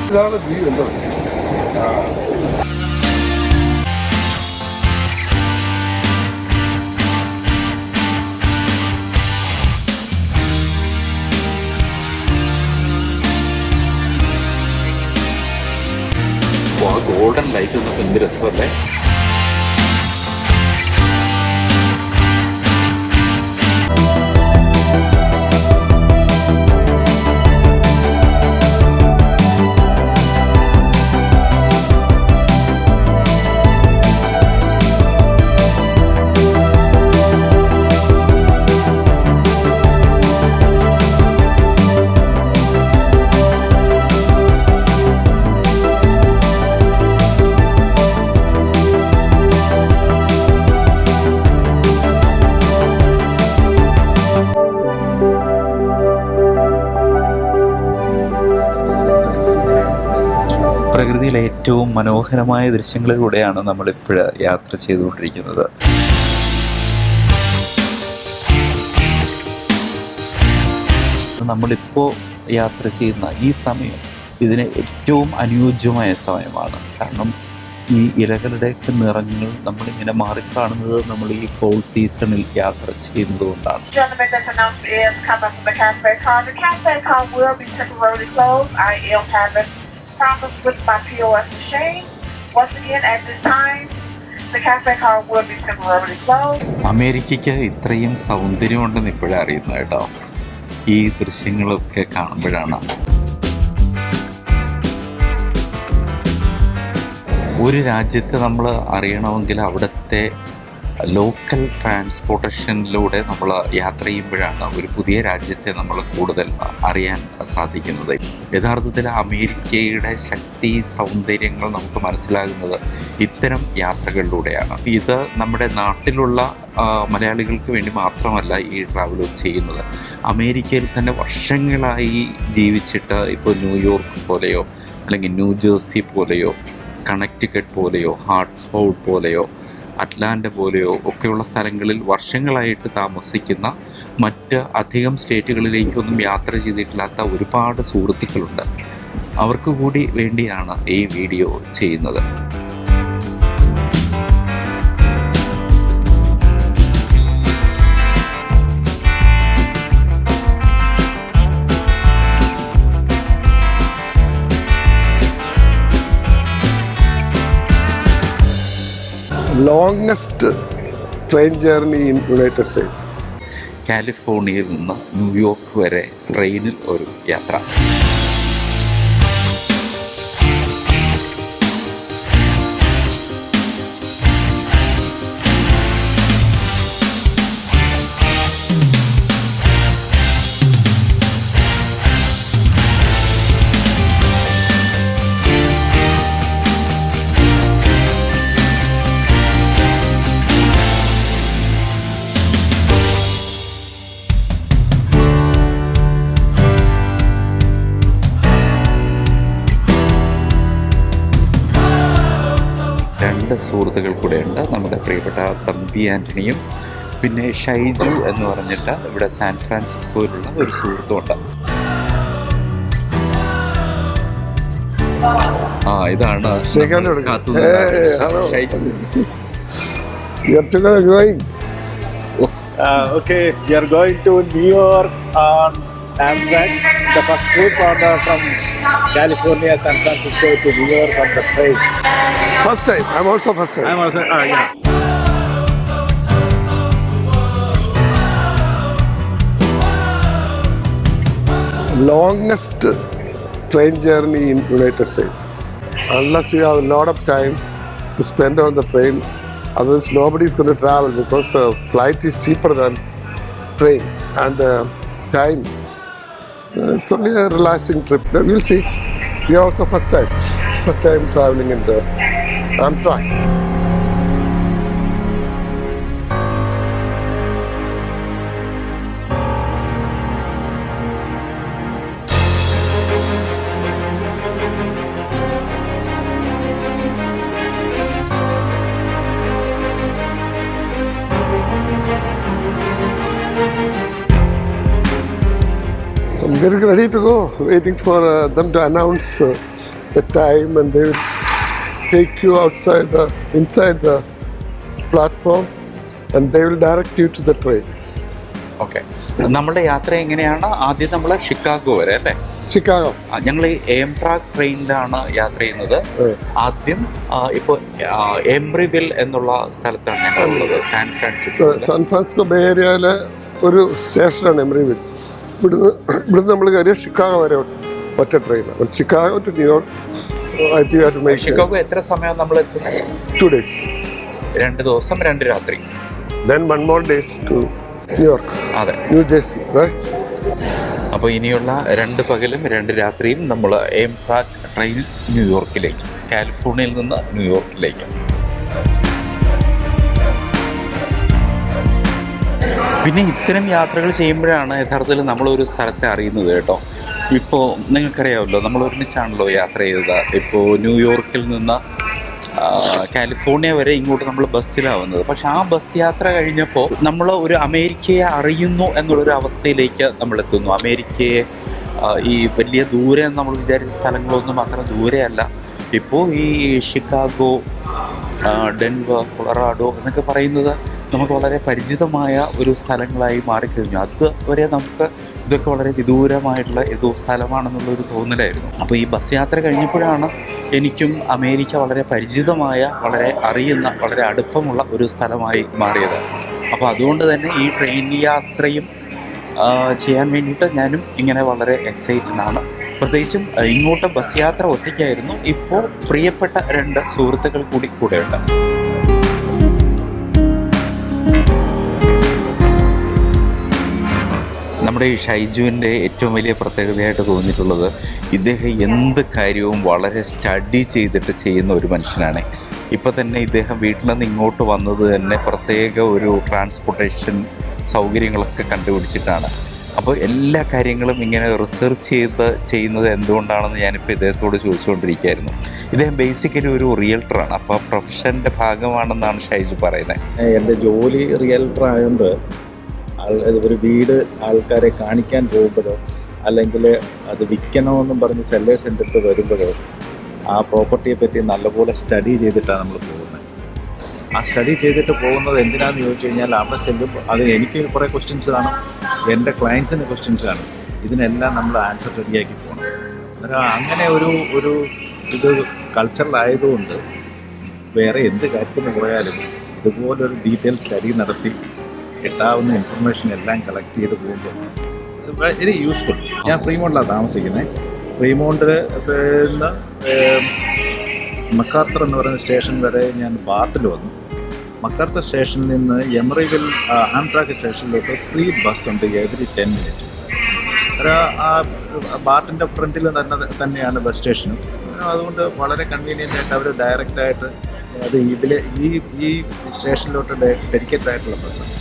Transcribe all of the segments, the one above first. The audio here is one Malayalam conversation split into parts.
ഇതാണ് വ്യൂ എന്തോ. ഗോൾഡൻ ലൈറ്റ് ഒന്നും എന്ത് രസമല്ലേ. പ്രകൃതിയിലെ ഏറ്റവും മനോഹരമായ ദൃശ്യങ്ങളിലൂടെയാണ് നമ്മളിപ്പോൾ യാത്ര ചെയ്തുകൊണ്ടിരിക്കുന്നത്. നമ്മളിപ്പോൾ യാത്ര ചെയ്യുന്ന ഈ സമയം ഇതിന് ഏറ്റവും അനുയോജ്യമായ സമയമാണ്. കാരണം ഈ ഇലകളുടെയൊക്കെ നിറങ്ങൾ നമ്മളിങ്ങനെ മാറിക്കാണുന്നത് നമ്മൾ ഈ ഫോൾ സീസണിൽ യാത്ര ചെയ്യുന്നത് കൊണ്ടാണ്. Problems with my POS machine. Once again, at this time, the cafe car will be temporarily closed. അമേരിക്കയ്ക്ക് ഇത്രയും സൗന്ദര്യമുണ്ടെന്ന് ഇപ്പോഴേ അറിയുന്നത് കേട്ടോ. ഈ ദൃശ്യങ്ങളൊക്കെ കാണുമ്പോഴാണ്. ഒരു രാജ്യത്തെ നമ്മൾ അറിയണമെങ്കിൽ അവിടുത്തെ ലോക്കൽ ട്രാൻസ്പോർട്ടേഷനിലൂടെ നമ്മൾ യാത്ര ചെയ്യുമ്പോഴാണ് ഒരു പുതിയ രാജ്യത്തെ നമ്മൾ കൂടുതൽ അറിയാൻ സാധിക്കുന്നത്. യഥാർത്ഥത്തിൽ അമേരിക്കയുടെ ശക്തി സൗന്ദര്യങ്ങൾ നമുക്ക് മനസ്സിലാകുന്നത് ഇത്തരം യാത്രകളിലൂടെയാണ്. ഇത് നമ്മുടെ നാട്ടിലുള്ള മലയാളികൾക്ക് വേണ്ടി മാത്രമല്ല ഈ ട്രാവൽ ചെയ്യുന്നത്. അമേരിക്കയിൽ തന്നെ വർഷങ്ങളായി ജീവിച്ചിട്ട് ഇപ്പോൾ ന്യൂയോർക്ക് പോലെയോ അല്ലെങ്കിൽ ന്യൂജേഴ്സി പോലെയോ കണക്റ്റിക്കറ്റ് പോലെയോ ഹാർട്ട്ഫോർഡ് പോലെയോ അറ്റ്ലാന്റ പോലെയോ ഒക്കെയുള്ള സ്ഥലങ്ങളിൽ വർഷങ്ങളായിട്ട് താമസിക്കുന്ന മറ്റ് അധികം സ്റ്റേറ്റുകളിലേക്കൊന്നും യാത്ര ചെയ്തിട്ടില്ലാത്ത ഒരുപാട് സുഹൃത്തുക്കളുണ്ട്. അവർക്ക് കൂടി വേണ്ടിയാണ് ഈ വീഡിയോ ചെയ്യുന്നത്. Longest train journey in United States. കാലിഫോർണിയയിൽ നിന്ന് ന്യൂയോർക്ക് വരെ ട്രെയിനിൽ ഒരു യാത്ര. രണ്ട് സുഹൃത്തുക്കൾ കൂടെയുണ്ട്. നമ്മുടെ പ്രിയപ്പെട്ട തമ്പി ആൻ്റണിയും പിന്നെ ഷൈജു എന്ന് പറഞ്ഞിട്ട് ഇവിടെ സാൻ ഫ്രാൻസിസ്കോയിലുള്ള ഒരു സുഹൃത്തുമുണ്ട്. ഇതാണ് Shaiju. Okay, we are going to New York on Amtrak. The first trip from California, San Francisco to New York on the train. First time. I'm also first time. I'm also, yeah. Longest train journey in United States. Unless you have a lot of time to spend on the train, otherwise nobody is going to travel because flight is cheaper than train and time. It's only a relaxing trip. We'll see. We are also first time traveling in the Amtrak. I'm getting ready to go, waiting for them to announce the time, and they will take you inside the platform, and they will direct you to the train. Okay, നമ്മുടെ യാത്ര എങ്ങനെയാണ്? ആദ്യം നമ്മൾ ഷിക്കാഗോ വരെ അല്ലേ? Chicago. ഞങ്ങൾ എംട്രാക്ക് ട്രെയിനിലാണ് യാത്ര ചെയ്യുന്നത്. ആദ്യം ഇപ്പോൾ എംബ്രിവിൽ എന്നുള്ള സ്ഥലത്താണ് ഞങ്ങളുള്ളത്, സാൻ ഫ്രാൻസിസ്കോ ബേ ഏരിയയിലെ ഒരു സ്റ്റേഷനാണ് എംബ്രിവിൽ. ഇവിടുന്ന് നമ്മൾ കയറിയ ഷിക്കാഗോ വരെ ഒറ്റ ട്രെയിനാണ്. Chicago to New York. ഷിക്കാഗോ എത്ര സമയം നമ്മൾ എത്തുന്നത്? 2 days. 2 ദിവസം 2 രാത്രി. Then 1 more days to New York. അതെ, New Jersey, right? അപ്പോൾ ഇനിയുള്ള 2 പകലും 2 രാത്രിയും നമ്മൾ എംട്രാക്ക് ട്രെയിനിൽ ന്യൂയോർക്കിലേക്ക്, കാലിഫോർണിയയിൽ നിന്ന് ന്യൂയോർക്കിലേക്ക്. പിന്നെ ഇത്തരം യാത്രകൾ ചെയ്യുമ്പോഴാണ് യഥാർത്ഥത്തിൽ നമ്മളൊരു സ്ഥലത്തെ അറിയുന്നത് കേട്ടോ. ഇപ്പോൾ നിങ്ങൾക്കറിയാമല്ലോ, നമ്മൾ ഒരുമിച്ചാണല്ലോ യാത്ര ചെയ്തത്. ഇപ്പോൾ ന്യൂയോർക്കിൽ നിന്ന് കാലിഫോർണിയ വരെ ഇങ്ങോട്ട് നമ്മൾ ബസ്സിലാവുന്നത്. പക്ഷെ ആ ബസ് യാത്ര കഴിഞ്ഞപ്പോൾ നമ്മൾ ഒരു അമേരിക്കയെ അറിയുന്നു എന്നുള്ളൊരു അവസ്ഥയിലേക്ക് നമ്മളെത്തുന്നു. അമേരിക്കയെ ഈ വലിയ ദൂരെ നമ്മൾ വിചാരിച്ച സ്ഥലങ്ങളൊന്നും അത്ര ദൂരെയല്ല. ഇപ്പോൾ ഈ ഷിക്കാഗോ, ഡെൻവർ, കൊളറാഡോ എന്നൊക്കെ പറയുന്നത് നമുക്ക് വളരെ പരിചിതമായ ഒരു സ്ഥലങ്ങളായി മാറിക്കഴിഞ്ഞു. അതുവരെ നമുക്ക് ഇതൊക്കെ വളരെ വിദൂരമായിട്ടുള്ള ഏതോ സ്ഥലമാണെന്നുള്ളൊരു തോന്നലായിരുന്നു. അപ്പോൾ ഈ ബസ് യാത്ര കഴിഞ്ഞപ്പോഴാണ് എനിക്കും അമേരിക്ക വളരെ പരിചിതമായ, വളരെ അറിയുന്ന, വളരെ അടുപ്പമുള്ള ഒരു സ്ഥലമായി മാറിയത്. അപ്പോൾ അതുകൊണ്ട് തന്നെ ഈ ട്രെയിൻ യാത്രയും ചെയ്യാൻ വേണ്ടിയിട്ട് ഞാനും ഇങ്ങനെ വളരെ എക്സൈറ്റഡ് ആണ്. പ്രത്യേകിച്ചും ഇങ്ങോട്ട് ബസ് യാത്ര ഒറ്റയ്ക്കായിരുന്നു. ഇപ്പോൾ പ്രിയപ്പെട്ട 2 സുഹൃത്തുക്കൾ കൂടെയുണ്ട്. നമ്മുടെ ഈ ഷൈജുവിൻ്റെ ഏറ്റവും വലിയ പ്രത്യേകതയായിട്ട് തോന്നിയിട്ടുള്ളത്, ഇദ്ദേഹം എന്ത് കാര്യവും വളരെ സ്റ്റഡി ചെയ്തിട്ട് ചെയ്യുന്ന ഒരു മനുഷ്യനാണ്. ഇപ്പോൾ തന്നെ ഇദ്ദേഹം വീട്ടിൽ നിന്ന് ഇങ്ങോട്ട് വന്നത് തന്നെ പ്രത്യേക ഒരു ട്രാൻസ്പോർട്ടേഷൻ സൗകര്യങ്ങളൊക്കെ കണ്ടുപിടിച്ചിട്ടാണ്. അപ്പോൾ എല്ലാ കാര്യങ്ങളും ഇങ്ങനെ റിസർച്ച് ചെയ്യുന്നത് എന്തുകൊണ്ടാണെന്ന് ഞാനിപ്പോൾ ഇദ്ദേഹത്തോട് ചോദിച്ചുകൊണ്ടിരിക്കുകയായിരുന്നു. ഇദ്ദേഹം ബേസിക്കലി ഒരു റിയൽട്ടറാണ്. അപ്പോൾ ആ പ്രൊഫഷൻ്റെ ഭാഗമാണെന്നാണ് ഷൈജു പറയുന്നത്. എൻ്റെ ജോലി റിയൽട്ടർ ആയതുകൊണ്ട് ഒരു വീട് ആൾക്കാരെ കാണിക്കാൻ പോകുമ്പോഴോ അല്ലെങ്കിൽ അത് വിൽക്കണമെന്നും പറഞ്ഞ് സെല്ലേഴ്സിൻ്റെ അടുത്ത് വരുമ്പോഴോ ആ പ്രോപ്പർട്ടിയെ പറ്റി നല്ലപോലെ സ്റ്റഡി ചെയ്തിട്ടാണ് നമ്മൾ പോകുന്നത്. ആ സ്റ്റഡി ചെയ്തിട്ട് പോകുന്നത് എന്തിനാണെന്ന് ചോദിച്ചു കഴിഞ്ഞാൽ, അവിടെ ചെല്ലുമ്പോൾ അത് എനിക്ക് കുറേ ക്വസ്റ്റ്യൻസ് കാണും, എൻ്റെ ക്ലയൻസിന് ക്വസ്റ്റ്യൻസ് കാണും. ഇതിനെല്ലാം നമ്മൾ ആൻസർ റെഡിയാക്കി പോകണം. അങ്ങനെ ഒരു ഇത് കൾച്ചറിലായതുകൊണ്ട് വേറെ എന്ത് കാര്യത്തിന് പോയാലും ഇതുപോലൊരു ഡീറ്റെയിൽ സ്റ്റഡി നടത്തി കിട്ടാവുന്ന ഇൻഫർമേഷൻ എല്ലാം കളക്ട് ചെയ്ത് പോകുമ്പോൾ വെരി യൂസ്ഫുൾ. ഞാൻ ഫ്രീമോണ്ടിലാണ് താമസിക്കുന്നത്. ഫ്രീമോണ്ടിൽ നിന്ന് മക്കാർത്തർ എന്ന് പറയുന്ന സ്റ്റേഷൻ വരെ ഞാൻ ബാർട്ടിൽ വന്നു. മക്കാർത്തർ സ്റ്റേഷനിൽ നിന്ന് എമറിവിൽ ആംട്രാക്ക് സ്റ്റേഷനിലോട്ട് ഫ്രീ ബസ് ഉണ്ട് എവറി 10 minutes. ആ ബാർട്ടിൻ്റെ ഫ്രണ്ടിൽ തന്നെയാണ് ബസ് സ്റ്റേഷനും. അതുകൊണ്ട് വളരെ കൺവീനിയൻ്റ് ആയിട്ട് അവർ ഡയറക്റ്റായിട്ട് അത് ഈ സ്റ്റേഷനിലോട്ട് ഡെഡിക്കേറ്റഡ് ആയിട്ടുള്ള ബസ്സാണ്.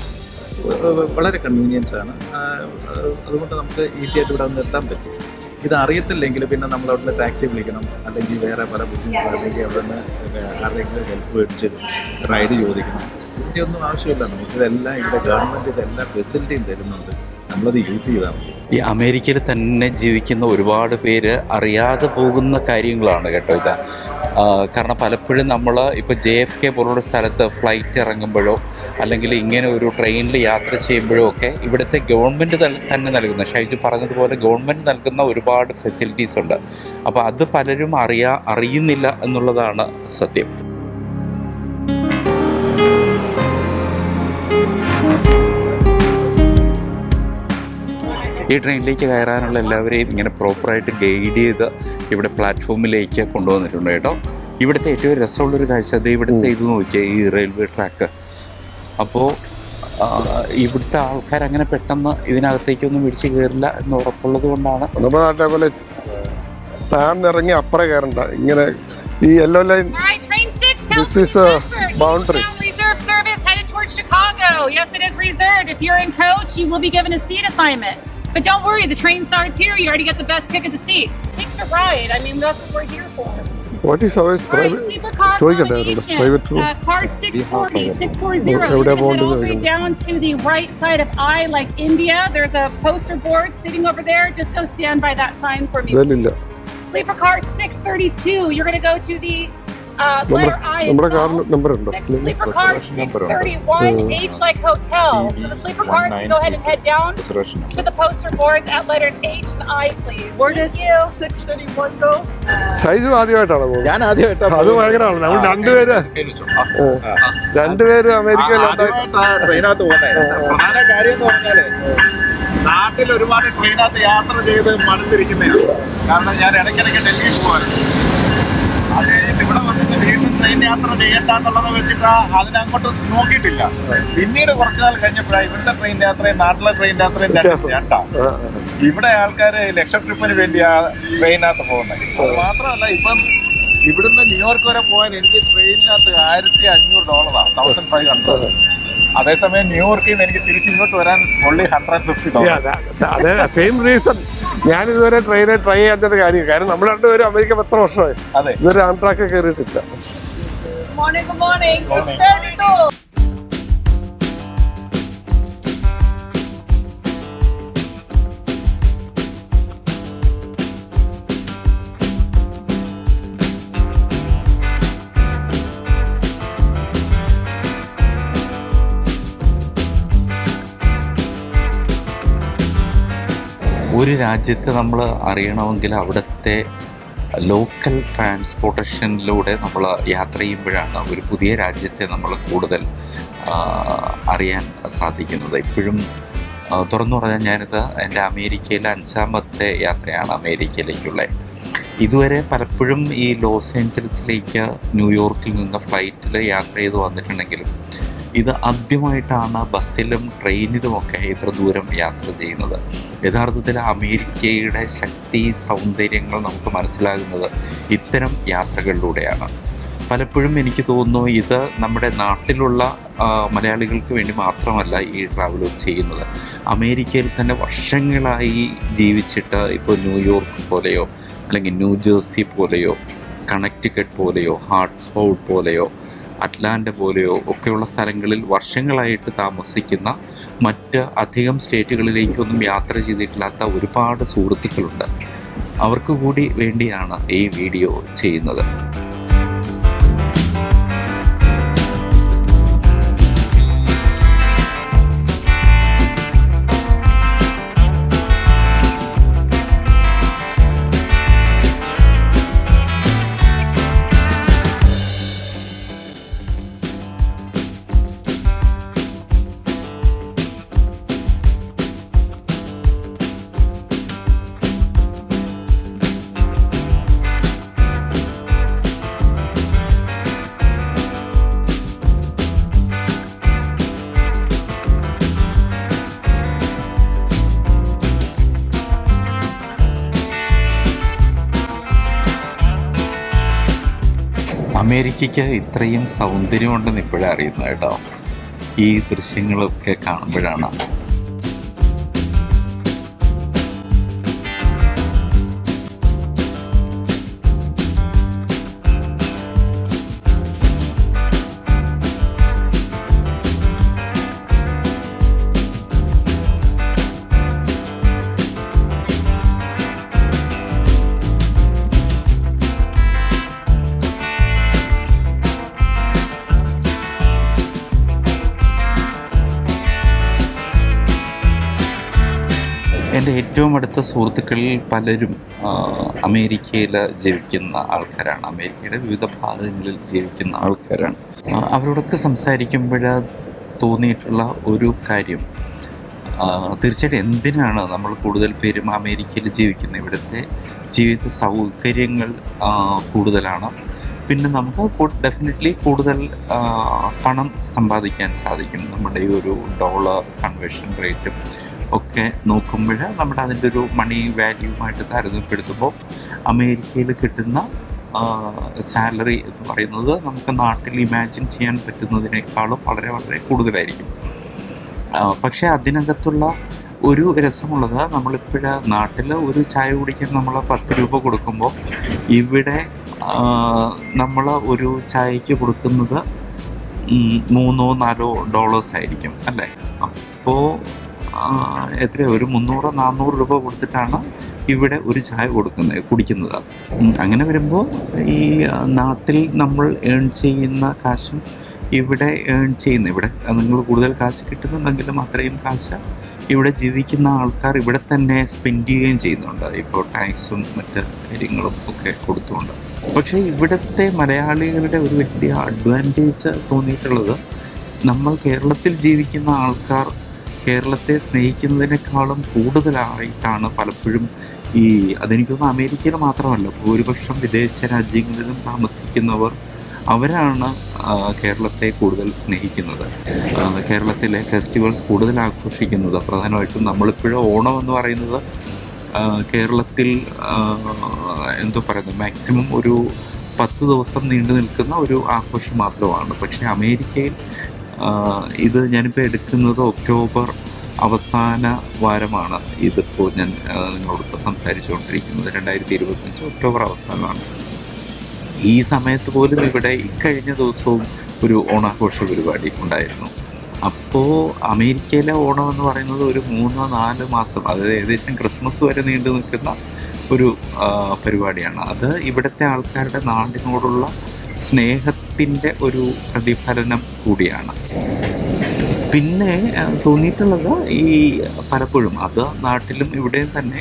വളരെ കൺവീനിയൻസ് ആണ്. അതുകൊണ്ട് നമുക്ക് ഈസി ആയിട്ട് ഇവിടെ നിർത്താൻ പറ്റും. ഇത് അറിയത്തില്ലെങ്കിൽ പിന്നെ നമ്മൾ അവിടുന്ന് ടാക്സി വിളിക്കണം, അല്ലെങ്കിൽ വേറെ പല ബുദ്ധിമുട്ടുകൾ, അല്ലെങ്കിൽ അവിടെ നിന്ന് ആരുടെയെങ്കിലും ഹെൽപ്പ് മേടിച്ച് റൈഡ് ചോദിക്കണം. ഇതിൻ്റെ ഒന്നും ആവശ്യമില്ല. നമുക്കിതെല്ലാം ഇവിടെ ഗവൺമെൻറ് ഇതെല്ലാം ഫെസിലിറ്റിയും തരുന്നുണ്ട്. നമ്മളത് യൂസ് ചെയ്താൽ മതി. ഈ അമേരിക്കയിൽ തന്നെ ജീവിക്കുന്ന ഒരുപാട് പേര് അറിയാതെ പോകുന്ന കാര്യങ്ങളാണ് കേട്ടോ ഇത്. കാരണം പലപ്പോഴും നമ്മൾ ഇപ്പോൾ JFK പോലുള്ള സ്ഥലത്ത് ഫ്ലൈറ്റ് ഇറങ്ങുമ്പോഴോ അല്ലെങ്കിൽ ഇങ്ങനെ ഒരു ട്രെയിനിൽ യാത്ര ചെയ്യുമ്പോഴോ ഒക്കെ ഇവിടുത്തെ ഗവൺമെൻറ് തന്നെ നൽകുന്ന, ഷൈജു പറഞ്ഞതുപോലെ ഗവൺമെൻറ് നൽകുന്ന ഒരുപാട് ഫെസിലിറ്റീസ് ഉണ്ട്. അപ്പോൾ അത് പലരും അറിയുന്നില്ല എന്നുള്ളതാണ് സത്യം. ഈ ട്രെയിനിലേക്ക് കയറാനുള്ള എല്ലാവരെയും ഇങ്ങനെ പ്രോപ്പറായിട്ട് ഗൈഡ് ചെയ്ത് ഇവിടെ പ്ലാറ്റ്ഫോമിലേക്ക് കൊണ്ടുവന്നിട്ടുണ്ട് കേട്ടോ. ഇവിടുത്തെ ഏറ്റവും രസമുള്ളൊരു കാഴ്ച അത് ഇവിടുത്തെ ഇത് നോക്കിയാൽ ഈ റെയിൽവേ ട്രാക്ക്. അപ്പോൾ ഇവിടുത്തെ ആൾക്കാർ അങ്ങനെ പെട്ടെന്ന് ഇതിനകത്തേക്കൊന്നും പിടിച്ച് കയറില്ല എന്ന് ഉറപ്പുള്ളത് കൊണ്ടാണ്. നമ്മുടെ നാട്ടെ പോലെ താന്നിറങ്ങി അപ്പുറം കയറണ്ട. ഇങ്ങനെ ഈ yellow line, this is A boundary. Chicago. Yes, it is reserved. If you're in coach, you will be given a seat assignment. But don't worry, the train starts here. You already get the best pick of the seats. Take the ride. I mean, that's what we're here for. What is ours? Right, Private? sleeper car ചോദിക്കട്ടെ അവരോട്. accommodations. Private room. Car 640, 640. You're എവിടെയാ gonna head പോകേണ്ടത് all the way ചോദിക്കണം. down to the right side of I, like India. There's a poster board sitting over there. Just go stand by that sign for me. ഇതല്ല. Sleeper car 632. You're gonna go to the letter I. നമ്മുടെ കാറിന് നമ്പർ ഉണ്ടോ? Sleeper car 631, H like hotel. So the sleeper cars can go ahead and head down to the poster boards at letters H and I, please. Where does 631 go? Saiju ആദ്യമായിട്ടാണ് പോകുന്നത്. ഞാൻ ആദ്യമായിട്ടാണ് അത് ഭയങ്കരമാണ്. നമ്മൾ രണ്ടുപേരും അമേരിക്കയിലുണ്ട്. ട്രെയിനകത്ത് പോകുന്നത്. പ്രധാന കാര്യം എന്ന് പറഞ്ഞാല് നാട്ടിൽ ഒരുപാട് ട്രെയിനകത്ത് യാത്ര ചെയ്ത് മടുത്തിരിക്കുന്നതാണ്. കാരണം ഞാൻ ഇടയ്ക്കിടയ്ക്ക് ഡൽഹിയിൽ പോകാറുണ്ട്. അത് കഴിഞ്ഞിട്ട് ഇവിടെ വന്നിട്ട് വീണ്ടും ട്രെയിൻ യാത്ര ചെയ്യണ്ടെന്നുള്ളത് വെച്ചിട്ട് അതിനങ്ങോട്ട് നോക്കിയിട്ടില്ല. പിന്നീട് കുറച്ചു നാൾ കഴിഞ്ഞപ്പോഴാണ് ഇവിടുത്തെ ട്രെയിൻ യാത്രയും നാട്ടിലെ ട്രെയിൻ യാത്രയും രണ്ടാണ്. ഇവിടെ ആൾക്കാർ ലക്ഷ്യ ട്രിപ്പിന് വേണ്ടിയാ ട്രെയിനകത്ത് പോകുന്നത്. അത് മാത്രമല്ല, ഇപ്പം ഇവിടുന്ന് ന്യൂയോർക്ക് വരെ പോകാൻ എനിക്ക് ട്രെയിനിനകത്ത് $1,500, $1,500. അതേസമയം ന്യൂയോർക്കിൽ നിന്ന് എനിക്ക് തിരിച്ച് ഇങ്ങോട്ട് വരാൻ only $150. അതെ, സെയിം റീസൺ. ഞാൻ ഇതുവരെ ട്രെയിനെ ട്രൈ ചെയ്യാത്തൊരു കാര്യം. കാരണം നമ്മൾ രണ്ടുപേരും അമേരിക്ക 10 വർഷമായി. അതെ, ഇതുവരെ ആംട്രാക്ക് കയറിയിട്ടില്ല. Good morning. 632. ഒരു രാജ്യത്തെ നമ്മൾ അറിയണമെങ്കിൽ അവിടുത്തെ ലോക്കൽ ട്രാൻസ്പോർട്ടേഷനിലൂടെ നമ്മൾ യാത്ര ചെയ്യുമ്പോഴാണ് ഒരു പുതിയ രാജ്യത്തെ നമ്മൾ കൂടുതൽ അറിയാൻ സാധിക്കുന്നത്. ഇപ്പോഴും തുറന്നു പറഞ്ഞാൽ ഞാനിത് എൻ്റെ അമേരിക്കയിലെ 5ാമത്തെ യാത്രയാണ് അമേരിക്കയിലേക്കുള്ളത്. ഇതുവരെ പലപ്പോഴും ഈ ലോസ് ഏഞ്ചൽസിലേക്ക് ന്യൂയോർക്കിൽ നിന്ന് ഫ്ലൈറ്റിൽ യാത്ര ചെയ്ത് വന്നിട്ടുണ്ടെങ്കിലും ഇത് ആദ്യമായിട്ടാണ് ബസ്സിലും ട്രെയിനിലുമൊക്കെ ഇത്ര ദൂരം യാത്ര ചെയ്യുന്നത്. യഥാർത്ഥത്തിൽ അമേരിക്കയുടെ ശക്തി സൗന്ദര്യങ്ങൾ നമുക്ക് മനസ്സിലാകുന്നത് ഇത്തരം യാത്രകളിലൂടെയാണ്. പലപ്പോഴും എനിക്ക് തോന്നുന്നു ഇത് നമ്മുടെ നാട്ടിലുള്ള മലയാളികൾക്ക് വേണ്ടി മാത്രമല്ല ഈ ട്രാവൽ ചെയ്യുന്നത്. അമേരിക്കയിൽ തന്നെ വർഷങ്ങളായി ജീവിച്ചിട്ട് ഇപ്പോൾ ന്യൂയോർക്ക് പോലെയോ അല്ലെങ്കിൽ ന്യൂജേഴ്സി പോലെയോ കണക്റ്റിക്കട്ട് പോലെയോ ഹാർട്ട്ഫോർഡ് പോലെയോ അറ്റ്ലാന്റ പോലെയോ ഒക്കെയുള്ള സ്ഥലങ്ങളിൽ വർഷങ്ങളായിട്ട് താമസിക്കുന്ന മറ്റ് അധികം സ്റ്റേറ്റുകളിലേക്കൊന്നും യാത്ര ചെയ്തിട്ടില്ലാത്ത ഒരുപാട് സുഹൃത്തുക്കളുണ്ട്. അവർക്ക് കൂടി വേണ്ടിയാണ് ഈ വീഡിയോ ചെയ്യുന്നത്. അമേരിക്കയ്ക്ക് ഇത്രയും സൗന്ദര്യമുണ്ടെന്ന് ഇപ്പോഴേ അറിയുന്നത് കേട്ടോ. ഈ ദൃശ്യങ്ങളൊക്കെ കാണുമ്പോഴാണ്. എൻ്റെ ഏറ്റവും അടുത്ത സുഹൃത്തുക്കളിൽ പലരും അമേരിക്കയിൽ ജീവിക്കുന്ന ആൾക്കാരാണ്. അമേരിക്കയുടെ വിവിധ ഭാഗങ്ങളിൽ ജീവിക്കുന്ന ആൾക്കാരാണ്. അവരോടൊക്കെ സംസാരിക്കുമ്പോൾ തോന്നിയിട്ടുള്ള ഒരു കാര്യം, തീർച്ചയായിട്ടും എന്തിനാണ് നമ്മൾ കൂടുതൽ പേരും അമേരിക്കയിൽ ജീവിക്കുന്നത്? ഇവിടുത്തെ ജീവിത സൗകര്യങ്ങൾ കൂടുതലാണ്. പിന്നെ നമുക്ക് ഡെഫിനറ്റ്ലി കൂടുതൽ പണം സമ്പാദിക്കാൻ സാധിക്കും. നമ്മുടെ ഈ ഒരു ഡോളർ കൺവേർഷൻ റേറ്റും ഒക്കെ നോക്കുമ്പോൾ നമ്മുടെ അതിൻ്റെ ഒരു മണി വാല്യൂമായിട്ട് താരതമ്യപ്പെടുത്തുമ്പോൾ അമേരിക്കയിൽ കിട്ടുന്ന സാലറി എന്ന് പറയുന്നത് നമുക്ക് നാട്ടിൽ ഇമാജിൻ ചെയ്യാൻ പറ്റുന്നതിനേക്കാളും വളരെ വളരെ കൂടുതലായിരിക്കും. പക്ഷേ അതിനകത്തുള്ള ഒരു രസമുള്ളത്, നമ്മളിപ്പോഴ നാട്ടിൽ ഒരു ചായ കുടിക്കാൻ നമ്മൾ 10 രൂപ കൊടുക്കുമ്പോൾ ഇവിടെ നമ്മൾ ഒരു ചായക്ക് കൊടുക്കുന്നത് $3-4 ആയിരിക്കും അല്ലേ. അപ്പോൾ എത്രയോ ഒരു 300-400 രൂപ കൊടുത്തിട്ടാണ് ഇവിടെ ഒരു ചായ കുടിക്കുന്നത്. അങ്ങനെ വരുമ്പോൾ ഈ നാട്ടിൽ നമ്മൾ ഏൺ ചെയ്യുന്ന കാശും ഇവിടെ ഏൺ ചെയ്യുന്ന, ഇവിടെ നിങ്ങൾ കൂടുതൽ കാശ് കിട്ടുന്നുണ്ടെങ്കിലും അത്രയും കാശ് ഇവിടെ ജീവിക്കുന്ന ആൾക്കാർ ഇവിടെ തന്നെ സ്പെൻഡ് ചെയ്യുകയും ചെയ്യുന്നുണ്ട്, ഇപ്പോൾ ടാക്സും മറ്റ് കാര്യങ്ങളും ഒക്കെ കൊടുത്തുകൊണ്ട്. പക്ഷേ ഇവിടുത്തെ മലയാളികളുടെ ഒരു വലിയ അഡ്വാൻറ്റേജ് തോന്നിയിട്ടുള്ളത്, നമ്മൾ കേരളത്തിൽ ജീവിക്കുന്ന ആൾക്കാർ കേരളത്തെ സ്നേഹിക്കുന്നതിനേക്കാളും കൂടുതലായിട്ടാണ് പലപ്പോഴും അതെനിക്കൊന്ന് അമേരിക്കയിൽ മാത്രമല്ല, ഭൂരിപക്ഷം വിദേശ രാജ്യങ്ങളിലും താമസിക്കുന്നവർ അവരാണ് കേരളത്തെ കൂടുതൽ സ്നേഹിക്കുന്നത്, കേരളത്തിലെ ഫെസ്റ്റിവൽസ് കൂടുതൽ ആഘോഷിക്കുന്നത്. പ്രധാനമായിട്ടും നമ്മളിപ്പോഴും ഓണം എന്ന് പറയുന്നത് കേരളത്തിൽ എന്തോ പറയുന്നത് മാക്സിമം ഒരു 10 ദിവസം നീണ്ടു നിൽക്കുന്ന ഒരു ആഘോഷം മാത്രമാണ്. പക്ഷേ അമേരിക്കയിൽ ഇത് ഞാനിപ്പോൾ എടുക്കുന്നത് ഒക്ടോബർ അവസാന വാരമാണ്. ഇതിപ്പോൾ ഞാൻ നിങ്ങളോട് സംസാരിച്ചുകൊണ്ടിരിക്കുന്നത് 2025 ഒക്ടോബർ അവസാനമാണ്. ഈ സമയത്ത് പോലും ഇവിടെ ഇക്കഴിഞ്ഞ ദിവസവും ഒരു ഓണാഘോഷ പരിപാടി ഉണ്ടായിരുന്നു. അപ്പോൾ അമേരിക്കയിലെ ഓണം എന്ന് പറയുന്നത് ഒരു 3-4 മാസം, അതായത് ഏകദേശം ക്രിസ്മസ് വരെ നീണ്ടു നിൽക്കുന്ന ഒരു പരിപാടിയാണ്. അത് ഇവിടുത്തെ ആൾക്കാരുടെ നാടിനോടുള്ള സ്നേഹത്തിൻ്റെ ഒരു പ്രതിഫലനം കൂടിയാണ്. പിന്നെ തോന്നിയിട്ടുള്ളത് പലപ്പോഴും അത് നാട്ടിലും ഇവിടെയും തന്നെ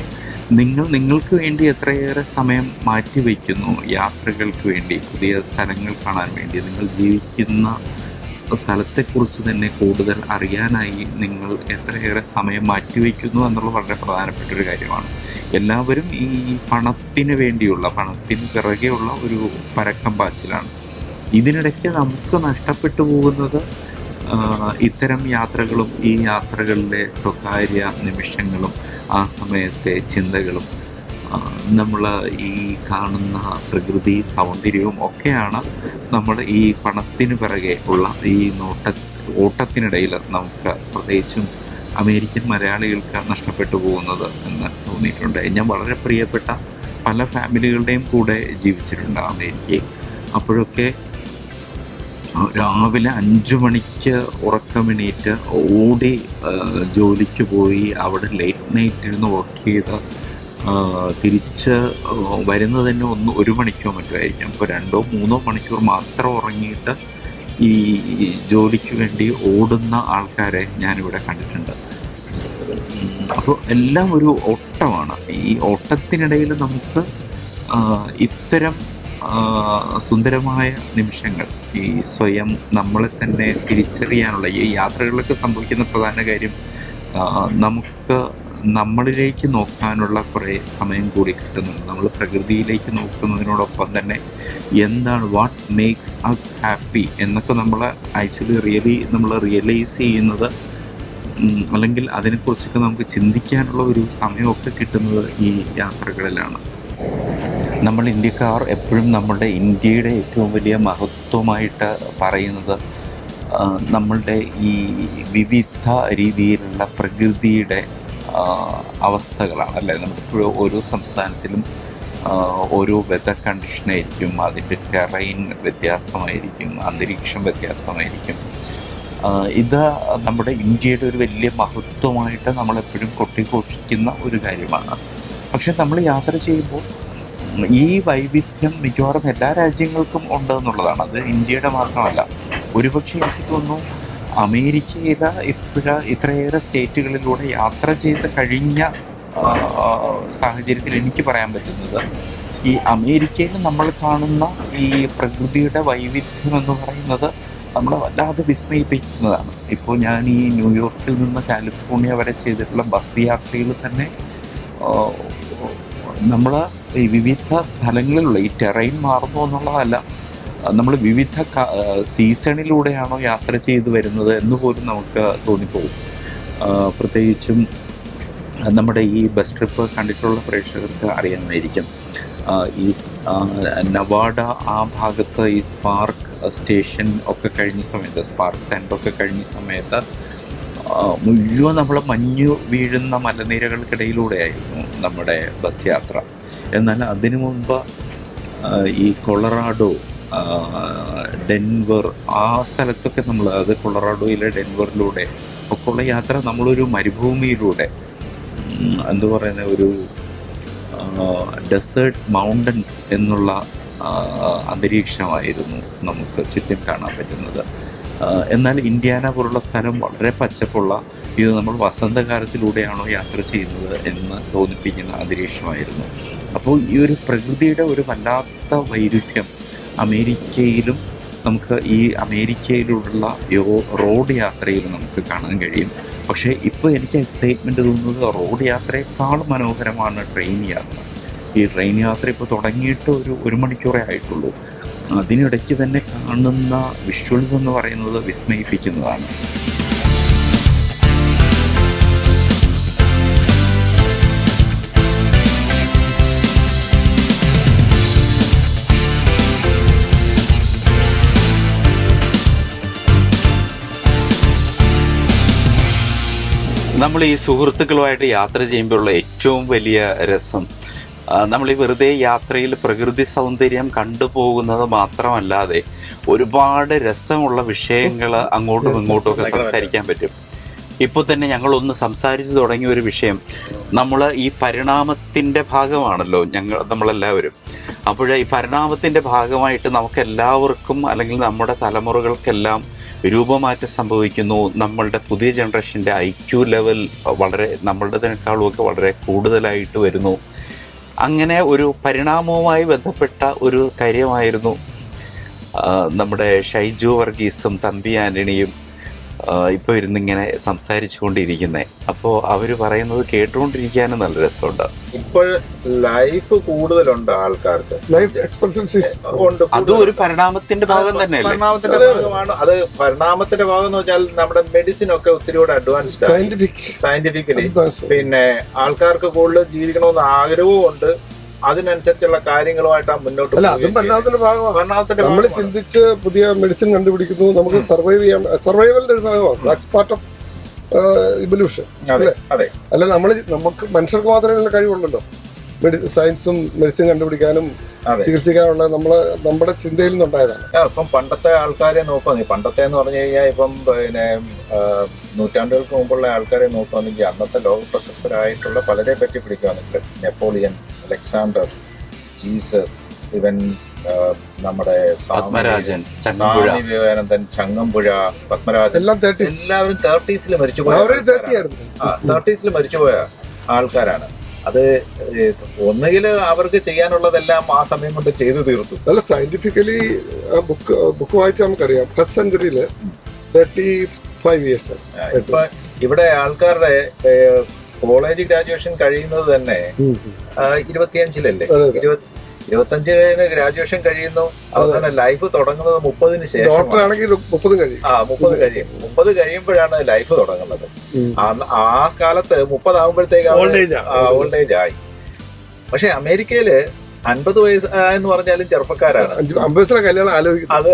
നിങ്ങൾക്ക് വേണ്ടി എത്രയേറെ സമയം മാറ്റിവെക്കുന്നു യാത്രകൾക്ക് വേണ്ടി, പുതിയ സ്ഥലങ്ങൾ കാണാൻ വേണ്ടി. നിങ്ങൾ ജീവിക്കുന്ന സ്ഥലത്തെക്കുറിച്ച് തന്നെ കൂടുതൽ അറിയാനായി നിങ്ങൾ എത്രയേറെ സമയം മാറ്റിവെക്കുന്നു എന്നുള്ളത് വളരെ പ്രധാനപ്പെട്ടൊരു കാര്യമാണ്. എല്ലാവരും ഈ പണത്തിന് പിറകെയുള്ള ഒരു പരക്കം പാച്ചിലാണ്. ഇതിനിടയ്ക്ക് നമുക്ക് നഷ്ടപ്പെട്ടു പോകുന്നത് ഇത്തരം യാത്രകളും ഈ യാത്രകളിലെ സ്വകാര്യ നിമിഷങ്ങളും ആ സമയത്തെ ചിന്തകളും നമ്മൾ ഈ കാണുന്ന പ്രകൃതി സൗന്ദര്യവും ഒക്കെയാണ് നമ്മൾ ഈ പണത്തിന് പിറകെ ഉള്ള ഈ ഓട്ടത്തിനിടയിൽ നമുക്ക് പ്രത്യേകിച്ചും അമേരിക്കൻ മലയാളികൾക്ക് നഷ്ടപ്പെട്ടു പോകുന്നത് എന്ന് തോന്നിയിട്ടുണ്ട്. ഞാൻ വളരെ പ്രിയപ്പെട്ട പല ഫാമിലികളുടെയും കൂടെ ജീവിച്ചിട്ടുണ്ട് അമേരിക്കയിൽ. അപ്പോഴൊക്കെ രാവിലെ 5 മണിക്ക് ഉറക്കമെണീറ്റ് ഓടി ജോലിക്ക് പോയി അവിടെ ലേറ്റ് നൈറ്റ് ഇരുന്ന് വർക്ക് ചെയ്ത് തിരിച്ച് വരുന്നത് തന്നെ 1 മണിക്കോ മറ്റോ ആയിരിക്കും. അപ്പോൾ 2-3 മണിക്കൂർ മാത്രം ഉറങ്ങിയിട്ട് ഈ ജോലിക്ക് വേണ്ടി ഓടുന്ന ആൾക്കാരെ ഞാനിവിടെ കണ്ടിട്ടുണ്ട്. അപ്പോൾ എല്ലാം ഒരു ഓട്ടമാണ്. ഈ ഓട്ടത്തിനിടയിൽ നമുക്ക് ഇത്തരം സുന്ദരമായ നിമിഷങ്ങൾ, ഈ സ്വയം നമ്മളെ തന്നെ തിരിച്ചറിയാനുള്ള ഈ യാത്രകളിലൊക്കെ സംഭവിക്കുന്ന പ്രധാന കാര്യം, നമുക്ക് നമ്മളിലേക്ക് നോക്കാനുള്ള കുറേ സമയം കൂടി കിട്ടുന്നുണ്ട്. നമ്മൾ പ്രകൃതിയിലേക്ക് നോക്കുന്നതിനോടൊപ്പം തന്നെ വാട്ട് മേക്സ് അസ് ഹാപ്പി എന്നൊക്കെ നമ്മൾ ആക്ച്വലി നമ്മൾ റിയലൈസ് ചെയ്യുന്നത്, അല്ലെങ്കിൽ അതിനെക്കുറിച്ചൊക്കെ നമുക്ക് ചിന്തിക്കാനുള്ള ഒരു സമയമൊക്കെ കിട്ടുന്നത് ഈ യാത്രകളിലാണ്. നമ്മൾ ഇന്ത്യക്കാർ എപ്പോഴും നമ്മുടെ ഇന്ത്യയുടെ ഏറ്റവും വലിയ മഹത്വമായിട്ട് പറയുന്നത് നമ്മളുടെ ഈ വിവിധ രീതിയിലുള്ള പ്രകൃതിയുടെ അവസ്ഥകളാണ് അല്ലേ. നമുക്കിപ്പോഴും ഓരോ സംസ്ഥാനത്തിലും ഓരോ വെതർ കണ്ടീഷനായിരിക്കും, അതിൻ്റെ ടെറൈൻ വ്യത്യാസമായിരിക്കും, അന്തരീക്ഷം വ്യത്യാസമായിരിക്കും. ഇത് നമ്മുടെ ഇന്ത്യയുടെ ഒരു വലിയ മഹത്വമായിട്ട് നമ്മളെപ്പോഴും കൊട്ടിഘോഷിക്കുന്ന ഒരു കാര്യമാണ്. പക്ഷെ നമ്മൾ യാത്ര ചെയ്യുമ്പോൾ ഈ വൈവിധ്യം മിക്കവാറും എല്ലാ രാജ്യങ്ങൾക്കും ഉണ്ട് എന്നുള്ളതാണ്. അത് ഇന്ത്യയുടെ മാത്രമല്ല. ഒരുപക്ഷെ എനിക്ക് തോന്നുന്നു അമേരിക്കയിലെ ഇത്രയേറെ സ്റ്റേറ്റുകളിലൂടെ യാത്ര ചെയ്ത് കഴിഞ്ഞ സാഹചര്യത്തിൽ എനിക്ക് പറയാൻ പറ്റുന്നത്, ഈ അമേരിക്കയിൽ നമ്മൾ കാണുന്ന ഈ പ്രകൃതിയുടെ വൈവിധ്യം എന്ന് പറയുന്നത് നമ്മളെ വല്ലാതെ വിസ്മയിപ്പിക്കുന്നതാണ്. ഇപ്പോൾ ഞാൻ ഈ ന്യൂയോർക്കിൽ നിന്ന് കാലിഫോർണിയ വരെ ചെയ്തിട്ടുള്ള ബസ് യാത്രയിൽ തന്നെ നമ്മൾ ഈ വിവിധ സ്ഥലങ്ങളിലുള്ള ഈ ടെറൈൻ മാറുന്നു എന്നുള്ളതല്ല, നമ്മൾ വിവിധ സീസണിലൂടെയാണോ യാത്ര ചെയ്ത് വരുന്നത് എന്ന് പോലും നമുക്ക് തോന്നിപ്പോകും. പ്രത്യേകിച്ചും നമ്മുടെ ഈ ബസ് ട്രിപ്പ് കണ്ടിട്ടുള്ള പ്രേക്ഷകർക്ക് അറിയാമായിരിക്കും. ഈ നവാഡ ആ ഭാഗത്ത് ഈ സ്പാർക്ക് സ്റ്റേഷൻ ഒക്കെ കഴിഞ്ഞ സമയത്ത്, സ്പാർക്ക് സെൻ്റർ ഒക്കെ കഴിഞ്ഞ സമയത്ത് മുഴുവൻ നമ്മൾ മഞ്ഞു വീഴുന്ന മലനിരകൾക്കിടയിലൂടെയായിരുന്നു നമ്മുടെ ബസ് യാത്ര. എന്നാൽ അതിനു മുമ്പ് ഈ കൊളറാഡോ, ഡെൻവർ, ആ സ്ഥലത്തൊക്കെ നമ്മൾ, അത് കൊളറാഡോയിലെ ഡെൻവറിലൂടെ ഒക്കെയുള്ള യാത്ര നമ്മളൊരു മരുഭൂമിയിലൂടെ, എന്താ പറയുന്ന ഒരു ഡെസേർട്ട് മൗണ്ടൻസ് എന്നുള്ള അന്തരീക്ഷമായിരുന്നു നമുക്ക് ചുറ്റും കാണാൻ പറ്റുന്നത്. എന്നാൽ ഇന്ത്യാന പോലുള്ള സ്ഥലം വളരെ പച്ചപ്പുള്ള, ഇത് നമ്മൾ വസന്തകാലത്തിലൂടെയാണോ യാത്ര ചെയ്യുന്നത് എന്ന് തോന്നിപ്പിക്കുന്ന അന്തരീക്ഷമായിരുന്നു. അപ്പോൾ ഈ ഒരു പ്രകൃതിയുടെ ഒരു വല്ലാത്ത വൈരുദ്ധ്യം അമേരിക്കയിലും നമുക്ക് ഈ അമേരിക്കയിലുള്ള റോഡ് യാത്രയിൽ നമുക്ക് കാണാൻ കഴിയും. പക്ഷേ ഇപ്പോൾ എനിക്ക് എക്സൈറ്റ്മെൻറ്റ് തോന്നുന്നത് റോഡ് യാത്രയേക്കാൾ മനോഹരമാണ് ട്രെയിൻ യാത്ര. ഈ ട്രെയിൻ യാത്ര ഇപ്പോൾ തുടങ്ങിയിട്ട് ഒരു മണിക്കൂറേ ആയിട്ടുള്ളൂ. അതിനിടയ്ക്ക് തന്നെ കാണുന്ന വിഷ്വൽസ് എന്ന് പറയുന്നത് വിസ്മയിപ്പിക്കുന്നതാണ്. നമ്മൾ ഈ സുഹൃത്തുക്കളുമായിട്ട് യാത്ര ചെയ്യുമ്പോഴുള്ള ഏറ്റവും വലിയ രസം, നമ്മൾ ഈ വെറുതെ യാത്രയിൽ പ്രകൃതി സൗന്ദര്യം കണ്ടുപോകുന്നത് മാത്രമല്ലാതെ ഒരുപാട് രസമുള്ള വിഷയങ്ങൾ അങ്ങോട്ടും ഇങ്ങോട്ടും ഒക്കെ സംസാരിക്കാൻ പറ്റും. ഇപ്പോൾ തന്നെ ഞങ്ങളൊന്ന് സംസാരിച്ചു തുടങ്ങിയ ഒരു വിഷയം, നമ്മൾ ഈ പരിണാമത്തിൻ്റെ ഭാഗമാണല്ലോ നമ്മളെല്ലാവരും. അപ്പോൾ ഈ പരിണാമത്തിൻ്റെ ഭാഗമായിട്ട് നമുക്കെല്ലാവർക്കും, അല്ലെങ്കിൽ നമ്മുടെ തലമുറകൾക്കെല്ലാം രൂപമാറ്റം സംഭവിക്കുന്നു. നമ്മളുടെ പുതിയ ജനറേഷൻ്റെ IQ ലെവൽ വളരെ നമ്മളുടേതിനേക്കാളുമൊക്കെ വളരെ കൂടുതലായിട്ട് വരുന്നു. അങ്ങനെ ഒരു പരിണാമവുമായി ബന്ധപ്പെട്ട ഒരു കാര്യമായിരുന്നു നമ്മുടെ ഷൈജു വർഗീസും തമ്പി ആൻ്റണിയും ഇപ്പോൾ ഇരുന്നിങ്ങനെ സംസാരിച്ചു കൊണ്ടിരിക്കുന്നത്. അപ്പോൾ അവർ പറയുന്നത് കേട്ടുകൊണ്ടിരിക്കാനും നല്ല രസമുണ്ട്. ഇപ്പോൾ ലൈഫ് കൂടുതലുണ്ട് ആൾക്കാർക്ക്, ലൈഫ് എക്സ്പെക്ടൻസി ഉണ്ട്. അതും ഒരു പരിണാമത്തിന്റെ ഭാഗം തന്നെയല്ലേ? പരിണാമത്തിന്റെ ഭാഗമാണ് അത്. പരിണാമത്തിന്റെ ഭാഗം എന്ന് വെച്ചാൽ നമ്മുടെ മെഡിസിൻ ഒക്കെ ഒത്തിരി കൂടെ അഡ്വാൻസ്ഡ് സയന്റിഫിക്കലി. പിന്നെ ആൾക്കാർക്ക് കൂടുതൽ ജീവിക്കണമെന്ന് ആഗ്രഹവും ഉണ്ട്. അതിനനുസരിച്ചുള്ള കാര്യങ്ങളുമായിട്ടാണ് മുന്നോട്ട്. അതും പരിണാമത്തിന്റെ ഭാഗമാണ്. നമ്മൾ ചിന്തിച്ച് പുതിയ മെഡിസിൻ കണ്ടുപിടിക്കുന്നു, നമുക്ക് സർവൈവ് ചെയ്യാൻ. സർവൈവലിന്റെ ഒരു ഭാഗമാണ്. That's part of evolution. അല്ല നമുക്ക് മനുഷ്യർക്ക് മാത്രമേ കഴിവുള്ളല്ലോ സയൻസും മെഡിസിൻ കണ്ടുപിടിക്കാനും ചികിത്സിക്കാനുള്ള നമ്മുടെ ചിന്തയിൽ നിന്നുണ്ടായതാണ്. ഇപ്പം പണ്ടത്തെ ആൾക്കാരെ നോക്കുക, പണ്ടത്തെ എന്ന് പറഞ്ഞു കഴിഞ്ഞാൽ ഇപ്പം പിന്നെ നൂറ്റാണ്ടുകൾക്ക് മുമ്പുള്ള ആൾക്കാരെ നോക്കുകയാണെങ്കിൽ അന്നത്തെ ലോക പ്രശസ്തരായിട്ടുള്ള പലരെ പറ്റി പിടിക്കുകയാണെങ്കിൽ നെപ്പോളിയൻ, അലക്സാണ്ടർ, ജീസസ്, ഇവൻ നമ്മുടെ സ്വാമി വിവേകാനന്ദൻ, ചങ്ങമ്പുഴ, പത്മരാജൻ, എല്ലാവരും 30s മരിച്ചുപോയ ആൾക്കാരാണ്. അത് ഒന്നുകിൽ അവർക്ക് ചെയ്യാനുള്ളതെല്ലാം ആ സമയം കൊണ്ട് ചെയ്തു തീർത്തു. അല്ല, സയന്റിഫിക്കലി ബുക്ക് വായിച്ചാൽ നമുക്കറിയാം ഫസ്റ്റ് സെഞ്ചുറിയില് 35 years. ഇപ്പൊ ഇവിടെ ആൾക്കാരുടെ കോളേജ് ഗ്രാജുവേഷൻ കഴിയുന്നത് തന്നെ 25-ലല്ലേ? 25 ഗ്രാജുവേഷൻ കഴിയുന്നു. അവസാനം ലൈഫ് തുടങ്ങുന്നത് 30-ന് ശേഷം. 30 കഴിയും. 30 കഴിയുമ്പോഴാണ് ലൈഫ് തുടങ്ങുന്നത്. ആ കാലത്ത് 30 ആകുമ്പോഴത്തേക്ക് ഓൾഡ് ഏജ് ആയി. പക്ഷെ അമേരിക്കയില് 50 വയസ്സ് എന്ന് പറഞ്ഞാലും ചെറുപ്പക്കാരാണ്. 50 വയസ്സിലെ കല്യാണം ആലോചിക്കുന്നത്.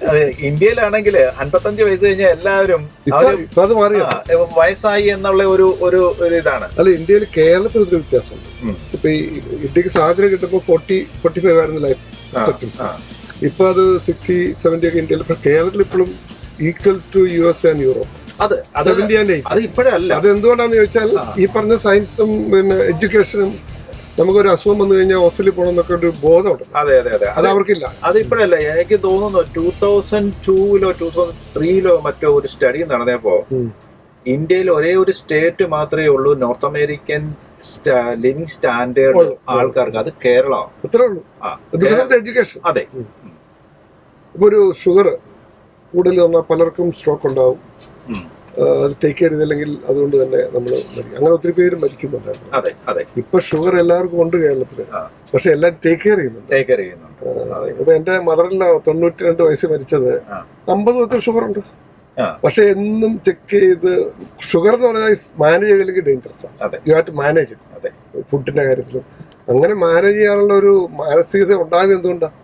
അതെ. ഇന്ത്യയിലാണെങ്കിൽ 55 വയസ്സ് കഴിഞ്ഞാൽ എല്ലാവരും വയസ്സായി എന്നുള്ള ഒരു ഇതാണ്. അല്ല, ഇന്ത്യയിൽ കേരളത്തിൽ ഒരു വ്യത്യാസമുണ്ട്. ഇപ്പൊ ഈ ഇന്ത്യക്ക് സ്വാതന്ത്ര്യം കിട്ടുമ്പോൾ 40-45 ആയിരുന്നു ലൈഫ് എക്സ്പെക്ടൻസി. ഇപ്പൊ അത് 60-70 ഒക്കെ ഇന്ത്യയിൽ. കേരളത്തിൽ ഇപ്പോഴും equal to US and Europe. അത് ഇപ്പോഴല്ല. അത് എന്തുകൊണ്ടാന്ന് ചോദിച്ചാൽ ഈ പറഞ്ഞ സയൻസും പിന്നെ എഡ്യൂക്കേഷനും, നമുക്കൊരു അസുഖം വന്നു കഴിഞ്ഞാൽ ഹോസ്പിറ്റലിൽ പോകണമെന്നൊക്കെ ഒരു ബോധമുണ്ട്. അതെ. അത് അവർക്കില്ല. അത് ഇപ്പോഴല്ല. എനിക്ക് തോന്നുന്നു 2002-ലോ 2003-ലോ മറ്റോ ഒരു സ്റ്റഡി നടന്നപ്പോ ഇന്ത്യയിൽ ഒരേ ഒരു സ്റ്റേറ്റ് മാത്രമേ ഉള്ളൂ നോർത്ത് അമേരിക്കൻ ലിവിങ് സ്റ്റാൻഡേർഡ് ആൾക്കാർക്ക്. അത് കേരളമാണ്. അത്രേ ഉള്ളൂ. എഡ്യൂക്കേഷൻ. അതെ. ഇപ്പൊ ഒരു ഷുഗർ കൂടുതൽ വന്നാൽ പലർക്കും സ്ട്രോക്ക് ഉണ്ടാവും. അത് ടേക്ക് കെയർ ചെയ്തില്ലെങ്കിൽ അതുകൊണ്ട് തന്നെ നമ്മൾ അങ്ങനെ ഒത്തിരി പേര് മരിക്കുന്നുണ്ടായിരുന്നു. അതെ. ഇപ്പൊ ഷുഗർ എല്ലാവർക്കും ഉണ്ട് കേരളത്തില്. പക്ഷെ എല്ലാം ടേക്ക് കെയർ ചെയ്യുന്നുണ്ട്. ഇപ്പൊ എന്റെ മദറിലോ 92 വയസ്സ് മരിച്ചത് 50 വയസ്സിൽ ഷുഗർ ഉണ്ട്. പക്ഷെ എന്നും ചെക്ക് ചെയ്ത് ഷുഗർ എന്ന് പറഞ്ഞാൽ മാനേജ് ചെയ്തില്ലെങ്കിൽ ഡേഞ്ചറസ് ആണ്. You have to manage it. ഫുഡിന്റെ കാര്യത്തിലും അങ്ങനെ മാനേജ് ചെയ്യാനുള്ള ഒരു മാനസികത ഉണ്ടായത് എന്തുകൊണ്ടാണ്?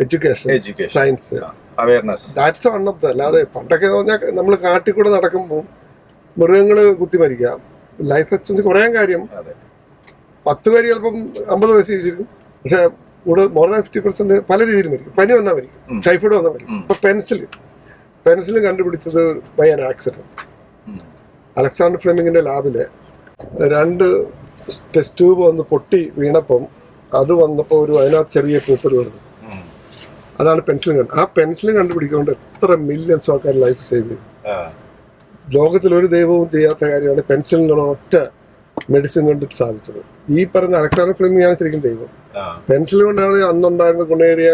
Education, science, awareness. That's one of the. അല്ലാതെ പണ്ടൊക്കെ എന്ന് പറഞ്ഞാൽ നമ്മൾ കാട്ടിൽ കൂടെ നടക്കുമ്പോൾ മൃഗങ്ങള് കുത്തി മരിക്കാം. ലൈഫ് എക്സ്പെക്ടൻസി കുറയാൻ കാര്യം 10 പേര് ചിലപ്പം 50 വയസ്സ് ജീവിച്ചിരിക്കും. പക്ഷെ മോർ ദാൻ 50% പല രീതിയിൽ മരിക്കും. പനി വന്നാൽ മരിക്കും, ടൈഫോയിഡ് വന്നാൽ മരിക്കും. ഇപ്പൊ പെൻസിലിൻ കണ്ടുപിടിച്ചത് ബൈ ആൻ ആക്സിഡന്റ്. അലക്സാണ്ടർ ഫ്ലെമിങ്ങിന്റെ ലാബില് 2 ടെസ്റ്റ് ട്യൂബ് വന്ന് പൊട്ടി വീണപ്പം അത് വന്നപ്പോൾ അതിനകത്ത് ചെറിയ പൂപ്പൽ വരുന്നു. അതാണ് പെൻസിലിൻ. ആ പെൻസിലിൻ കണ്ടുപിടിക്കൊണ്ട് എത്ര മില്യൺസ് ആൾക്കാർ ലൈഫ് സേവ് ചെയ്തു. ലോകത്തിലൊരു ദൈവവും ചെയ്യാത്ത കാര്യമാണ് പെൻസിലിനുള്ള ഒറ്റ മെഡിസിൻ കൊണ്ട് സാധിച്ചത്. ഈ പറഞ്ഞ അലക്സാണ്ടർ ഫ്ലെമിങ്ങാണ് ശരിക്കും ദൈവം. പെൻസിൽ കൊണ്ടാണ് അന്നുണ്ടായിരുന്ന ഗുണേറിയ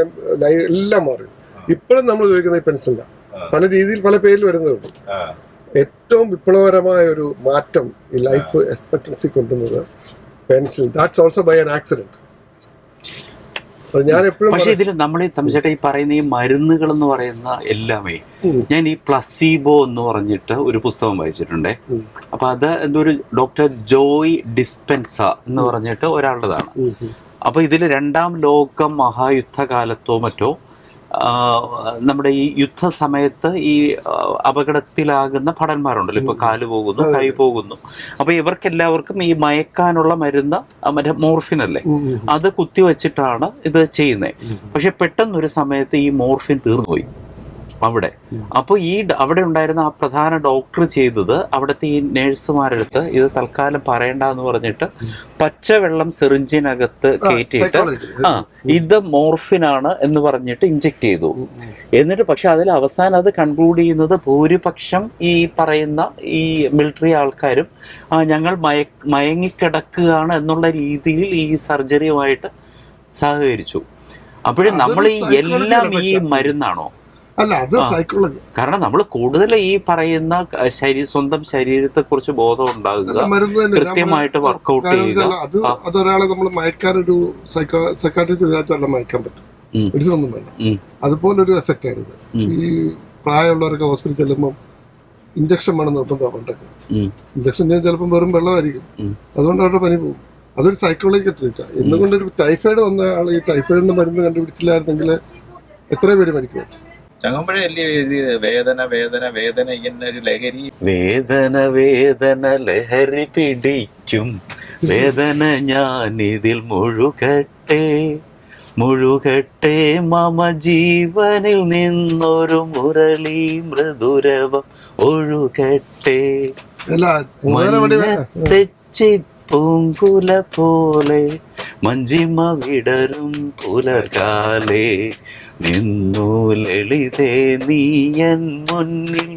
എല്ലാം മാറിയത്. ഇപ്പോഴും നമ്മൾ ഉപയോഗിക്കുന്ന ഈ പെൻസിലാണ്. പല രീതിയിൽ പല പേരിൽ വരുന്നുണ്ട്. ഏറ്റവും വിപ്ലവകരമായ ഒരു മാറ്റം ഈ ലൈഫ് എക്സ്പെക്ടൻസി കൊണ്ടുവന്നത് penicillin. That's also by an accident. ഞാൻ എപ്പോഴും പക്ഷെ ഇതിൽ നമ്മൾ തമിഴ്ചേട്ടാ ഈ പറയുന്ന ഈ മരുന്നുകൾ എന്ന് പറയുന്ന എല്ലാമേ, ഞാൻ ഈ പ്ലസീബോ എന്ന് പറഞ്ഞിട്ട് ഒരു പുസ്തകം വായിച്ചിട്ടുണ്ട്. അപ്പൊ അത് എന്തൊരു ഡോക്ടർ ജോയ് ഡിസ്പെൻസ എന്ന് പറഞ്ഞിട്ട് ഒരാളുടേതാണ്. അപ്പൊ ഇതിൽ 2ാം ലോക മഹായുദ്ധകാലത്തോ മറ്റോ നമ്മുടെ ഈ യുദ്ധസമയത്ത് ഈ അപകടത്തിലാകുന്ന ഭടന്മാരുണ്ടല്ലോ, ഇപ്പൊ കാല് പോകുന്നു, കൈ പോകുന്നു. അപ്പൊ ഇവർക്കെല്ലാവർക്കും ഈ മയക്കാനുള്ള മരുന്ന് മറ്റേ മോർഫിൻ അല്ലേ, അത് കുത്തിവെച്ചിട്ടാണ് ഇത് ചെയ്യുന്നത്. പക്ഷെ പെട്ടെന്നൊരു സമയത്ത് ഈ മോർഫിൻ തീർന്നുപോയി അവിടെ. അപ്പോൾ അവിടെ ഉണ്ടായിരുന്ന ആ പ്രധാന ഡോക്ടർ ചെയ്തത് അവിടുത്തെ ഈ നേഴ്സുമാരെടുത്ത് ഇത് തൽക്കാലം പറയണ്ടെന്ന് പറഞ്ഞിട്ട് പച്ചവെള്ളം സിറിഞ്ചിനകത്ത് കയറ്റിയിട്ട് ഇത് മോർഫിനാണ് എന്ന് പറഞ്ഞിട്ട് ഇഞ്ചെക്ട് ചെയ്തു. എന്നിട്ട് പക്ഷെ അതിൽ അവസാനം അത് കൺക്ലൂഡ് ചെയ്യുന്നത് ഭൂരിപക്ഷം ഈ പറയുന്ന ഈ മിലിറ്ററി ആൾക്കാരും ഞങ്ങൾ മയങ്ങിക്കിടക്കുകയാണ് എന്നുള്ള രീതിയിൽ ഈ സർജറിയുമായിട്ട് സഹകരിച്ചു. അപ്പോഴും നമ്മൾ ഈ എല്ലാം ഈ മരുന്നാണോ? അല്ല, അത് സൈക്കോളജി. കാരണം നമ്മൾ കൂടുതൽ ഈ പറയുന്ന സ്വന്തം ശരീരത്തെ കുറിച്ച് ബോധം ഉണ്ടാകുക, കൃത്യമായിട്ട് വർക്കൗട്ട് ചെയ്യുക. അതൊരാളെ നമ്മൾ മയക്കാനൊരു സൈക്കാട്രിസ്റ്റ് വിചാരിച്ചല്ല മയക്കാൻ പറ്റും. മെഡിസിൻ ഒന്നും വേണ്ട. അതുപോലൊരു എഫക്റ്റ് ആണ് ഇത്. ഈ പ്രായമുള്ളവരൊക്കെ ഹോസ്പിറ്റലിൽ ചെല്ലുമ്പോൾ ഇഞ്ചക്ഷൻ വേണം നിർബന്ധമാണ്. പണ്ടൊക്കെ ഇഞ്ചക്ഷൻ ചെയ്യാൻ ചിലപ്പോൾ വെറും വെള്ളമായിരിക്കും, അതുകൊണ്ട് അവരുടെ പനി പോകും. അതൊരു സൈക്കോളജിക്കൽ ട്രീറ്റാണ്. എന്തുകൊണ്ടൊരു ടൈഫോയിഡ് വന്ന ആൾ ഈ ടൈഫോയിഡിന്റെ മരുന്ന് കണ്ടുപിടിച്ചില്ലായിരുന്നെങ്കിൽ എത്ര പേര് മരിക്കും? ചങ്ങമ്പഴല്ലേ എഴുതിയത് വേദന വേദന വേദന എന്നൊരു ലഹരി. വേദന വേദന ലഹരി പിടിക്കും, വേദന ഞാൻ ഇതിൽ മുഴുകട്ടെ മുഴുകട്ടെ, മമ ജീവനിൽ നിന്നൊരു മുരളി മൃദുരവം ഒഴുകട്ടെ, തെച്ചി പൂങ്കുല പോലെ മഞ്ചിമ വിടരും പുലകാലേ, നിന്നു ലളിതേ നീയൻ മുന്നിൽ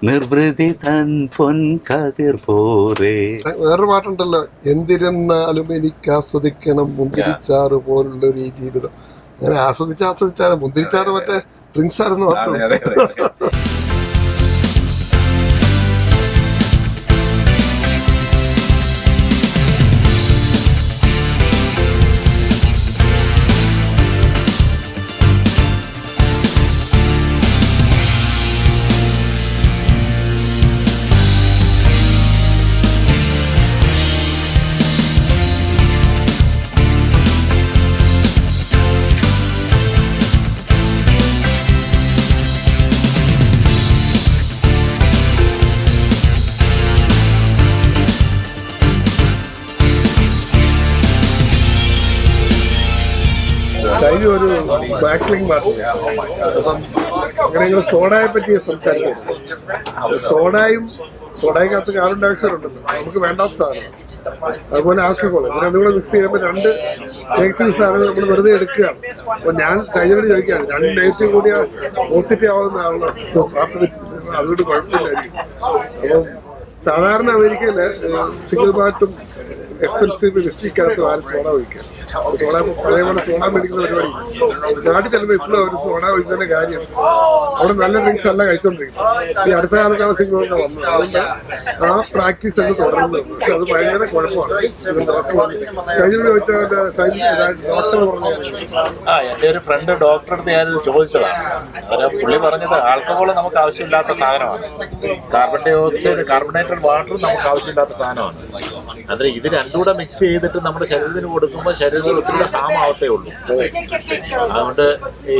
നിർവൃതി തൻ പൊൻകതിർ പോരേ. വേറൊരു പാട്ടുണ്ടല്ലോ, എന്തിരുന്നാലും എനിക്ക് ആസ്വദിക്കണം മുന്തിരിച്ചാറ് പോലുള്ളൊരു ഈ ജീവിതം. അങ്ങനെ ആസ്വദിച്ചാണ്. മുന്തിരിച്ചാറ് മറ്റേ ഡ്രിങ്ക്സ് ആയിരുന്നു മാത്രം. ശൈലി ഒരു ബാക്ക്ലിംഗ് പാർട്ടി. അപ്പം അങ്ങനെ ഞങ്ങൾ സോഡയെ പറ്റി സംസാരിക്കുന്നു. സോഡയ്ക്കകത്ത് കാർബൺ ഡൈ ഓക്സൈഡ് ഉണ്ടല്ലോ, നമുക്ക് വേണ്ടാത്ത സാധനം. അതുപോലെ ആൽക്കഹോൾ, ഇത് രണ്ടും കൂടെ മിക്സ് ചെയ്യുമ്പോൾ 2 നെഗറ്റീവ് സാധനങ്ങൾ നമ്മൾ വെറുതെ എടുക്കുകയാണ്. അപ്പോൾ ഞാൻ ശൈലിയോട് ചോദിക്കുകയാണ്, 2 നെഗറ്റീവ് കൂടിയ പോസിറ്റീവ് ആവുന്ന ആളാണ് പ്രാർത്ഥിച്ചിട്ട്, അതുകൊണ്ട് കുഴപ്പമില്ലായിരിക്കും. അപ്പം സാധാരണ അമേരിക്കയില് സിംഗിൾ ബാറ്റും എക്സ്പെൻസീവ് വിസ്കിക്കകത്ത് ആരും സോഡ ഒഴിക്കുക. പഴയപോലെ സോഡ മേടിക്കുന്ന പരിപാടി നാട്ടിൽ ചെല്ലുമ്പോൾ ഇപ്പോഴും അവർ സോഡ ഒഴിക്കുന്നതിന്റെ കാര്യം അവിടെ നല്ല ഡ്രിങ്ക്സ് അല്ല കഴിച്ചോണ്ടിരിക്കും. ഈ അടുത്ത കാലത്താണ് സിംഗിളൊക്കെ വന്നത്. അതുകൊണ്ട് ആ പ്രാക്ടീസ് ഒക്കെ തുടരുന്നത്. പക്ഷെ അത് ഭയങ്കര കുഴപ്പമാണ്. കഴിഞ്ഞ ചോദിച്ചാൽ ഡോക്ടർ പറഞ്ഞു, എന്റെ ഒരു ഫ്രണ്ട് ഡോക്ടറെ അടുത്ത് ഞാനിത് ചോദിച്ചതാണ്. പുള്ളി പറഞ്ഞത് ആൽക്കഹോൾ നമുക്ക് ആവശ്യമില്ലാത്ത സാധനമാണ്, കാർബണേറ്റഡ് വാട്ടർ നമുക്ക് ആവശ്യമില്ലാത്ത സാധനമാണ്. അതിൽ ഇത് രണ്ടുകൂടെ മിക്സ് ചെയ്തിട്ട് നമ്മുടെ ശരീരത്തിന് കൊടുക്കുമ്പോൾ ശരീരത്തിൽ ഒത്തിരി ഹാം ആവത്തേ ഉള്ളൂ. അതുകൊണ്ട് ഈ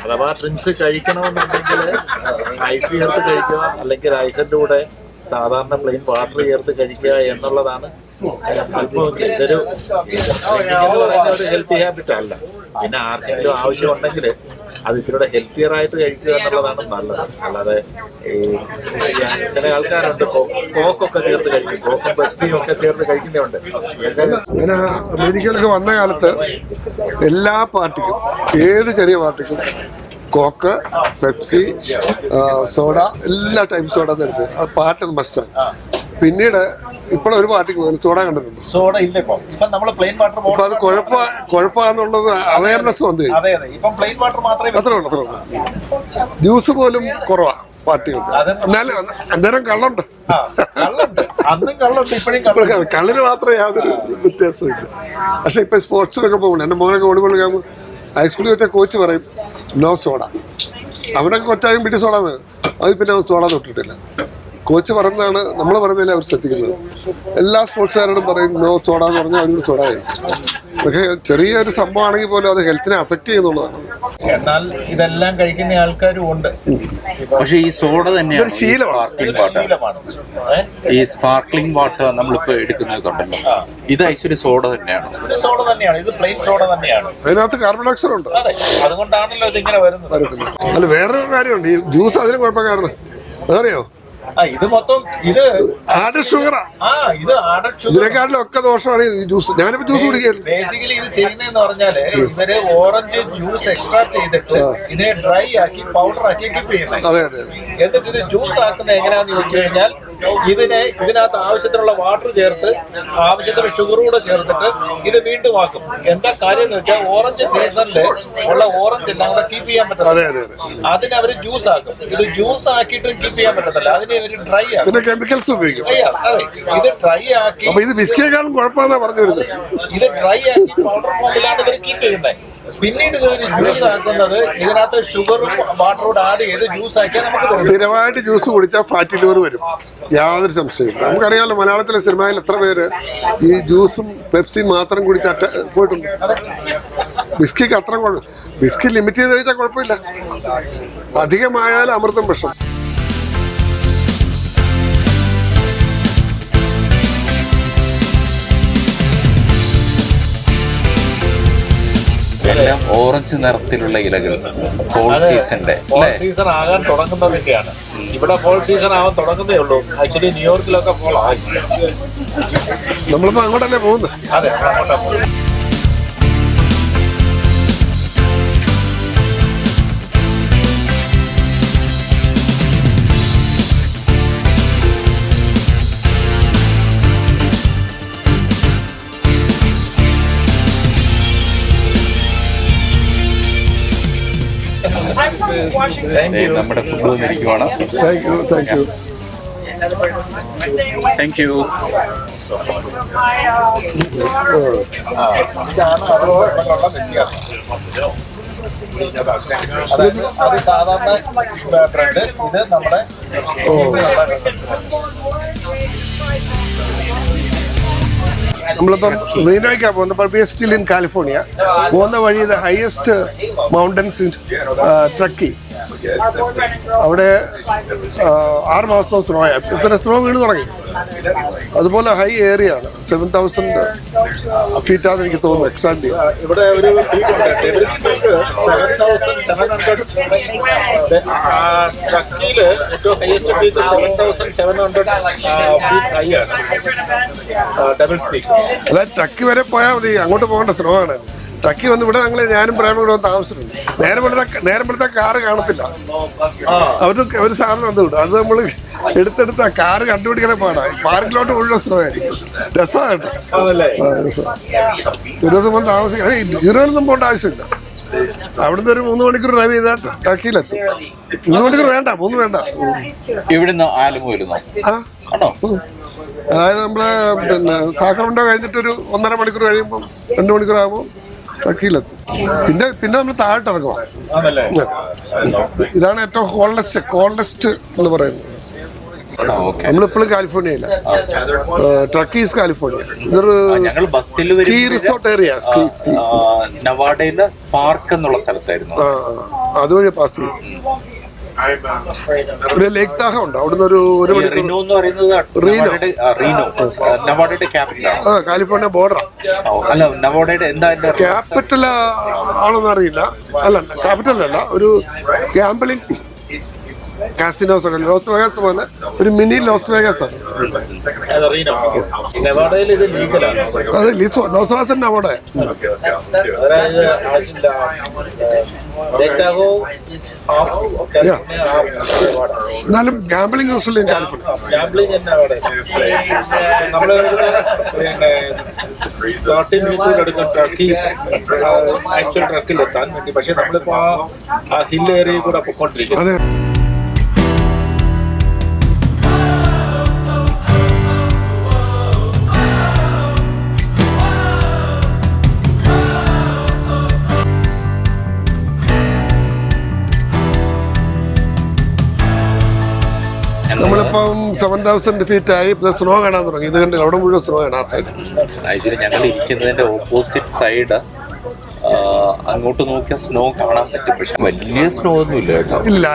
അഥവാ ഡ്രിങ്ക്സ് കഴിക്കണമെന്നുണ്ടെങ്കിൽ ഐസ് ചേർത്ത് കഴിക്കുക, അല്ലെങ്കിൽ ഐസിന്റെ കൂടെ സാധാരണ പ്ലെയിൻ വാട്ടർ ചേർത്ത് കഴിക്കുക എന്നുള്ളതാണ്. ഇതൊരു ഹെൽത്തി ഹാബിറ്റ് അല്ല. പിന്നെ ആർക്കെങ്കിലും ആവശ്യമുണ്ടെങ്കിൽ അത് ഇത്തിരി ഹെൽത്തിയർ ആയിട്ട് കഴിക്കുക എന്നുള്ളതാണ് നല്ലത്. അല്ലാതെ ഈ ചില ആൾക്കാരുണ്ട് കോക്കൊക്കെ ചേർത്ത് കഴിക്കും, കോക്കും പെപ്സിയും ഒക്കെ ചേർത്ത് കഴിക്കുന്നതുണ്ട്. അങ്ങനെ അമേരിക്കയിലൊക്കെ വന്ന കാലത്ത് എല്ലാ പാർട്ടിക്കും, ഏത് ചെറിയ പാർട്ടിക്കും കോക്ക്, പെപ്സി, സോഡ, എല്ലാ ടൈപ്പ് സോഡ തരുന്നത്. അത് പാർട്ടി മസ്റ്റാണ്. പിന്നീട് ഇപ്പോഴൊരു പാർട്ടിക്ക് പോലും സോഡ കണ്ടിട്ടുണ്ട്. സോഡ ഇല്ല ഇപ്പൊ നമ്മള് പ്ലെയിൻ വാട്ടർ. അപ്പൊ അത് കുഴപ്പമാണെന്നുള്ളത് അവയർനെസ് വന്നു കഴിഞ്ഞു. അതെ ഇപ്പം പ്ലെയിൻ വാട്ടർ മാത്രമേ അത്രേ ഉള്ളൂ. ജ്യൂസ് പോലും കുറവാ പാർട്ടികൾക്ക്. എന്നാലും അന്നേരം കള്ളുണ്ട്, അന്നും കള്ളുണ്ട്, ഇപ്പോഴും കള്ളിന് മാത്രമേ യാതൊരു വ്യത്യാസമില്ല. പക്ഷെ ഇപ്പൊ സ്പോർട്സിനൊക്കെ പോകുന്നു. എന്റെ മോനൊക്കെ വോളിബോൾ കളിക്കുമ്പോൾ ഹൈസ്കൂളിൽ വെച്ച കോച്ച് പറയും നോ സോഡ. അവനൊക്കെ കൊച്ചായും പിടി സോഡ, അത് പിന്നെ അവൻ സോഡ തൊട്ടിട്ടില്ല. കോച്ച് പറയുന്നതാണ്, നമ്മൾ പറയുന്നതിൽ അവർ ശ്രദ്ധിക്കുന്നത്. എല്ലാ സ്പോർട്സുകാരോടും പറയും നോ സോഡ എന്ന് പറഞ്ഞാൽ അവരോട് സോഡ കഴിക്കും. അതൊക്കെ ചെറിയൊരു സംഭവമാണെങ്കിൽ പോലും അത് ഹെൽത്തിനെ അഫക്റ്റ് ചെയ്യുന്നുള്ളതാണ്. എന്നാൽ ഇതെല്ലാം കഴിക്കുന്ന ആൾക്കാരും ഉണ്ട്. പക്ഷെ ഈ സോഡ തന്നെയാണ് ശീലമാണ്. ഈ സ്പാർക്ലിംഗ് വാട്ടർ നമ്മളിപ്പോ എടുക്കുന്നതുണ്ടല്ലോ, ഇത് ആക്ച്വലി സോഡ തന്നെയാണ്. ഇത് സോഡ തന്നെയാണ്, ഇത് പ്ലെയിൻ സോഡ തന്നെയാണ്. അതിനകത്ത് കാർബൺ ഡയോക്സൈഡ് ഉണ്ട്. അതെ, അതുകൊണ്ടാണല്ലോ ഇതിങ്ങനെ വരത്തില്ല. അല്ല, വേറൊരു കാര്യമുണ്ട്. ഈ ജ്യൂസ് അതിന് കുഴപ്പം കാരണം അതറിയോ? ഇത് മൊത്തം ഇത് ആഡഡ് ഷുഗറാ. ഇത് ആഡഡ് ഷുഗർ. ഇതിനെക്കാട്ടിലും ഒക്കെ ദോഷമാണ് ഈ ജ്യൂസ്. ഞാനിപ്പോ ജ്യൂസ് കുടിക്കുകയല്ല. ബേസിക്കലി ഇത് ചെയ്യുന്നതെന്ന് പറഞ്ഞാല് ഇവര് ഓറഞ്ച് ജ്യൂസ് എക്സ്ട്രാക്ട് ചെയ്തിട്ട് ഇതിനെ ഡ്രൈ ആക്കി പൗഡർ ആക്കി കീപ്പ് ചെയ്യുന്നത്. അതെ അതെ. എന്നിട്ട് ഇത് ജ്യൂസ് ആക്കുന്നത് എങ്ങനെയാന്ന് ചോദിച്ചു കഴിഞ്ഞാൽ ഇതിനകത്ത് ആവശ്യത്തിനുള്ള വാട്ടർ ചേർത്ത് ആവശ്യത്തിന് ഷുഗർ കൂടെ ചേർത്തിട്ട് ഇത് വീണ്ടും ആക്കും. എന്താ കാര്യം എന്ന് വെച്ചാൽ ഓറഞ്ച് സീസണിൽ ഉള്ള ഓറഞ്ച് എല്ലാം കൂടെ കീപ്പ് ചെയ്യാൻ പറ്റത്തില്ല. അതിന് അവര് ജ്യൂസ് ആക്കും. ഇത് ജ്യൂസ് ആക്കിയിട്ട് കീപ്പ് ചെയ്യാൻ പറ്റത്തില്ല, അതിന് അവര് ഡ്രൈ ആക്കും. പിന്നെ കെമിക്കൽസ് ഉപയോഗിക്കും. ഇത് ഡ്രൈ ആക്കി. അപ്പൊ ഇത് ബിസ്കിയേക്കാളും കുഴപ്പമെന്നാ പറഞ്ഞു വരുന്നത്. ഇത് ഡ്രൈ ആക്കി പൗഡർ ഫോമിലാണ് ഇവർ കീപ്പ് ചെയ്യുന്നത്. പിന്നീട് ഇതൊരു ജ്യൂസ് ആക്കുന്നത് ഇതിനകത്ത് ഷുഗറും വാട്ടറോട് ആഡ് ചെയ്ത് ജ്യൂസ് ആക്കിയാൽ നമുക്ക് സ്ഥിരമായിട്ട് ജ്യൂസ് കുടിച്ചാൽ ഫാറ്റി ലിവർ വരും, യാതൊരു സംശയമില്ല. നമുക്കറിയാമല്ലോ, മലയാളത്തിലെ സിനിമയിൽ എത്ര പേര് ഈ ജ്യൂസും പെപ്സിയും മാത്രം കുടിച്ച് പോയിട്ടുണ്ട്. ബിസ്കിക്ക് അത്ര ബിസ്കി ലിമിറ്റ് ചെയ്ത് കഴിച്ചാൽ കുഴപ്പമില്ല, അധികമായാലും അമൃതം വിഷം. എല്ലാം ഓറഞ്ച് നിറത്തിലുള്ള ഇലകൾ. ഫോൾ സീസന്റെ സീസൺ ആകാൻ തുടങ്ങുന്നതൊക്കെയാണ്. ഇവിടെ ഫോൾ സീസൺ ആവാൻ തുടങ്ങുന്നേ ഉള്ളൂ. ആക്ച്വലി ന്യൂയോർക്കിലൊക്കെ ഫോൾ ആയി. നമ്മളിപ്പോ അങ്ങോട്ടല്ലേ പോകുന്നത്. അതെ, അങ്ങോട്ടാ പോകുന്നത്. നമ്മുടെ ഫുഡ് വന്നിരിക്കുവാണ്. Thank you. ഇതാണ് അതുകൊണ്ടുള്ള വ്യത്യാസം. അത് സാധാരണ ബ്രെഡ്, ഇത് നമ്മുടെ നമ്മളിപ്പം റീനോയ്ക്കാണ് പോകുന്നത്. We are still in California. പോകുന്ന വഴി the highest mountains in Truckee. അവിടെ 6 മാസം സ്നോ ആയി. ഇത്ര സ്നോ വീണ് തുടങ്ങി. അതുപോലെ ഹൈ ഏരിയ ആണ്. 7,000 ഫീറ്റാന്ന് എനിക്ക് തോന്നുന്നു എക്സാക്ട്. ഇവിടെ ഒരു ട്രക്കിയില് ഏറ്റവും ഹയസ്റ്റ് പീക്ക് 7,700 ഫീറ്റ് ഹൈ ആണ്. Double speak. അതായത് ട്രക്കി വരെ പോയാൽ മതി, അങ്ങോട്ട് പോകേണ്ട സ്നോ ആണ്. ട്രക്കി വന്ന് ഇവിടെ ഞാനും പ്രേമം ഇവിടെ വന്ന് താമസിച്ചിട്ടുണ്ട്. നേരത്തെ കാറ് കാണത്തില്ല. ഒരു സാധനം വന്നു വിടും. അത് നമ്മൾ എടുത്തെടുത്ത കാറ് കണ്ടുപിടിക്കണ പാടാണ്. പാർക്കിലോട്ട് മുഴുവൻ സ്നോ ആയിരിക്കും. രസമായിട്ട് ഇരുപത് താമസിക്കാൻ ഇരുപതൊന്നും പോകേണ്ട ആവശ്യമില്ല. അവിടുന്ന് ഒരു 3 മണിക്കൂർ ഡ്രൈവ് ചെയ്താൽ ട്രക്കിയിലെത്തും. 3 മണിക്കൂർ വേണ്ട, 3 വേണ്ട. ഇവിടുന്ന് ആലുമൂരുന്നോ? അതായത് നമ്മള് പിന്നെ സാക്രമെന്റോ കഴിഞ്ഞിട്ടൊരു 1.5 മണിക്കൂർ കഴിയുമ്പോൾ 2 മണിക്കൂർ ആകുമ്പോൾ ട്രക്കിയിലെത്തും. പിന്നെ നമ്മൾ താഴോട്ട് ഇറങ്ങും. ഇതാണ് ഏറ്റവും കോൾഡസ്റ്റ് എന്ന് പറയുന്നത്. നമ്മളിപ്പോഴും കാലിഫോർണിയയില്ല. ട്രക്കീസ് കാലിഫോർണിയ. ഇതൊരു സ്കീ റിസോർട്ട് ഏരിയ. നവാഡയിലെ സ്പാർക്ക് എന്നുള്ള സ്ഥലത്തായിരുന്നു. അതുവഴി പാസ് ചെയ്യും. ഒരു ലേക്ക് താഹം ഉണ്ട്. അവിടുന്ന് ഒരു മണിക്കൂർ. റീനോ എന്ന് പറയുന്നത് റീനോ നവാഡയുടെ ക്യാപിറ്റലാണ്. California border. അല്ല, നവാഡയുടെ എന്താ ക്യാപിറ്റൽ ആണെന്ന് അറിയില്ല. അല്ല, ക്യാപിറ്റൽ അല്ല, ഒരു ഗാംബ്ലിംഗ് കാസിനോസ് ഒക്കെ. ലോസ് വേഗസ് പോലെ ഒരു മിനി ലോസ് വേഗസ് ആണ്. നെവാഡയിൽ ഇത് ലീഗലാണ്. അത് ലോസ് വേഗസ് അവിടെ. എന്നാലും ഗാംബ്ലിംഗ് യൂസ്വലി കാലിഫോർണിയ. ഗാംബ്ലിംഗ് തന്നെ അവിടെ. നമ്മള് പിന്നെ 30 മിനിറ്റ് എടുക്കും ആക്ച്വൽ ട്രക്കിലെത്താൻ വേണ്ടി. പക്ഷെ നമ്മളിപ്പോ ആ ഹിൽ ഏരിയയിൽ കൂടെ പൊക്കോണ്ടിരിക്കും. അതെ. നമ്മളിപ്പം 7000 ഫീറ്റ് ആയി. സ്നോ കാണാൻ തുടങ്ങി. ഇത് കണ്ടില്ല, അവിടെ മുഴുവൻ സ്നോ ആണ്. ആ സൈഡ് ഞങ്ങൾ ഇരിക്കുന്നതിന്റെ ഓപ്പോസിറ്റ് സൈഡ് അങ്ങോട്ട് നോക്കിയാൽ സ്നോ കാണാൻ പറ്റും. പക്ഷെ വലിയ സ്നോ ഒന്നും ഇല്ല കേട്ടോ. ഇല്ല.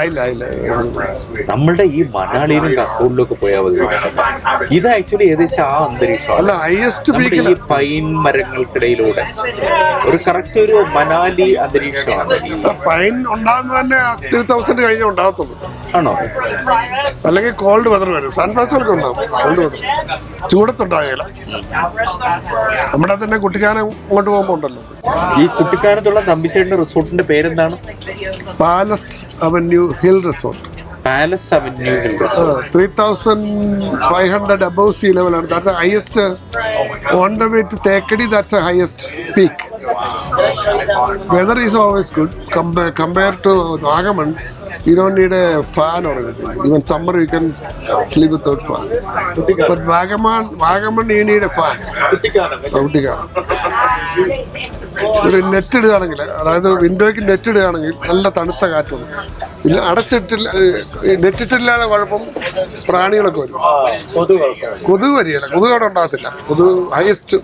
നമ്മളുടെ ഈ മണാലിയിലും കസോളിലും ഒക്കെ പോയാൽ മതി. ഇത് ആക്ച്വലി ഏകദേശം ആ അന്തരീക്ഷം. അല്ല, ഹൈയസ്റ്റ് പീക്കിൽ ഈ പൈൻ മരങ്ങൾക്കിടയിലൂടെ ഒരു കറക്റ്റ് ഒരു മനാലി അന്തരീക്ഷമാണ്. പൈൻ ഉണ്ടാകുന്ന തന്നെ 3000 കഴിഞ്ഞേ ഉണ്ടാകത്തുള്ളൂ. ആണോ? അല്ലെങ്കിൽ കോൾഡ് വെതർ വരും. സാൻ ഫ്രാൻസിസ്കോയിലൊക്കെ ഉണ്ടാവും കോൾഡ് വെതർ. ചൂടത്തുണ്ടാകില്ല. നമ്മുടെ തന്നെ കുട്ടിക്കാനം ഇങ്ങോട്ട് പോകുമ്പോൾ ഉണ്ടല്ലോ. ഈ കുട്ടിക്കാനത്തുള്ള തമ്പിച്ചേട്ടന്റെ റിസോർട്ടിന്റെ പേരെന്താണ്? Palace avenue hill resort. Palace avenue hill resort. 3500 above sea level ആണ്. That's the highest on the way to Thekadi. That's the highest peak. Weather is always good compared to Vagamon. You don't need a fan or anything. Even summer you can sleep without fan. But Vagamon you need a fan. Kuttikkanam ഒരു നെറ്റ് ഇടുകയാണെങ്കിൽ, അതായത് വിൻഡോയ്ക്ക് നെറ്റ് ഇടുകയാണെങ്കിൽ നല്ല തണുത്ത കാറ്റുണ്ട്. പിന്നെ അടച്ചിട്ടില്ല, നെറ്റിട്ടില്ലാതെ കുഴപ്പം പ്രാണികളൊക്കെ വരും. കൊതുക് വരികയില്ല. കൊതുക് അവിടെ ഉണ്ടാകത്തില്ല. കൊതുക് ഹയസ്റ്റ്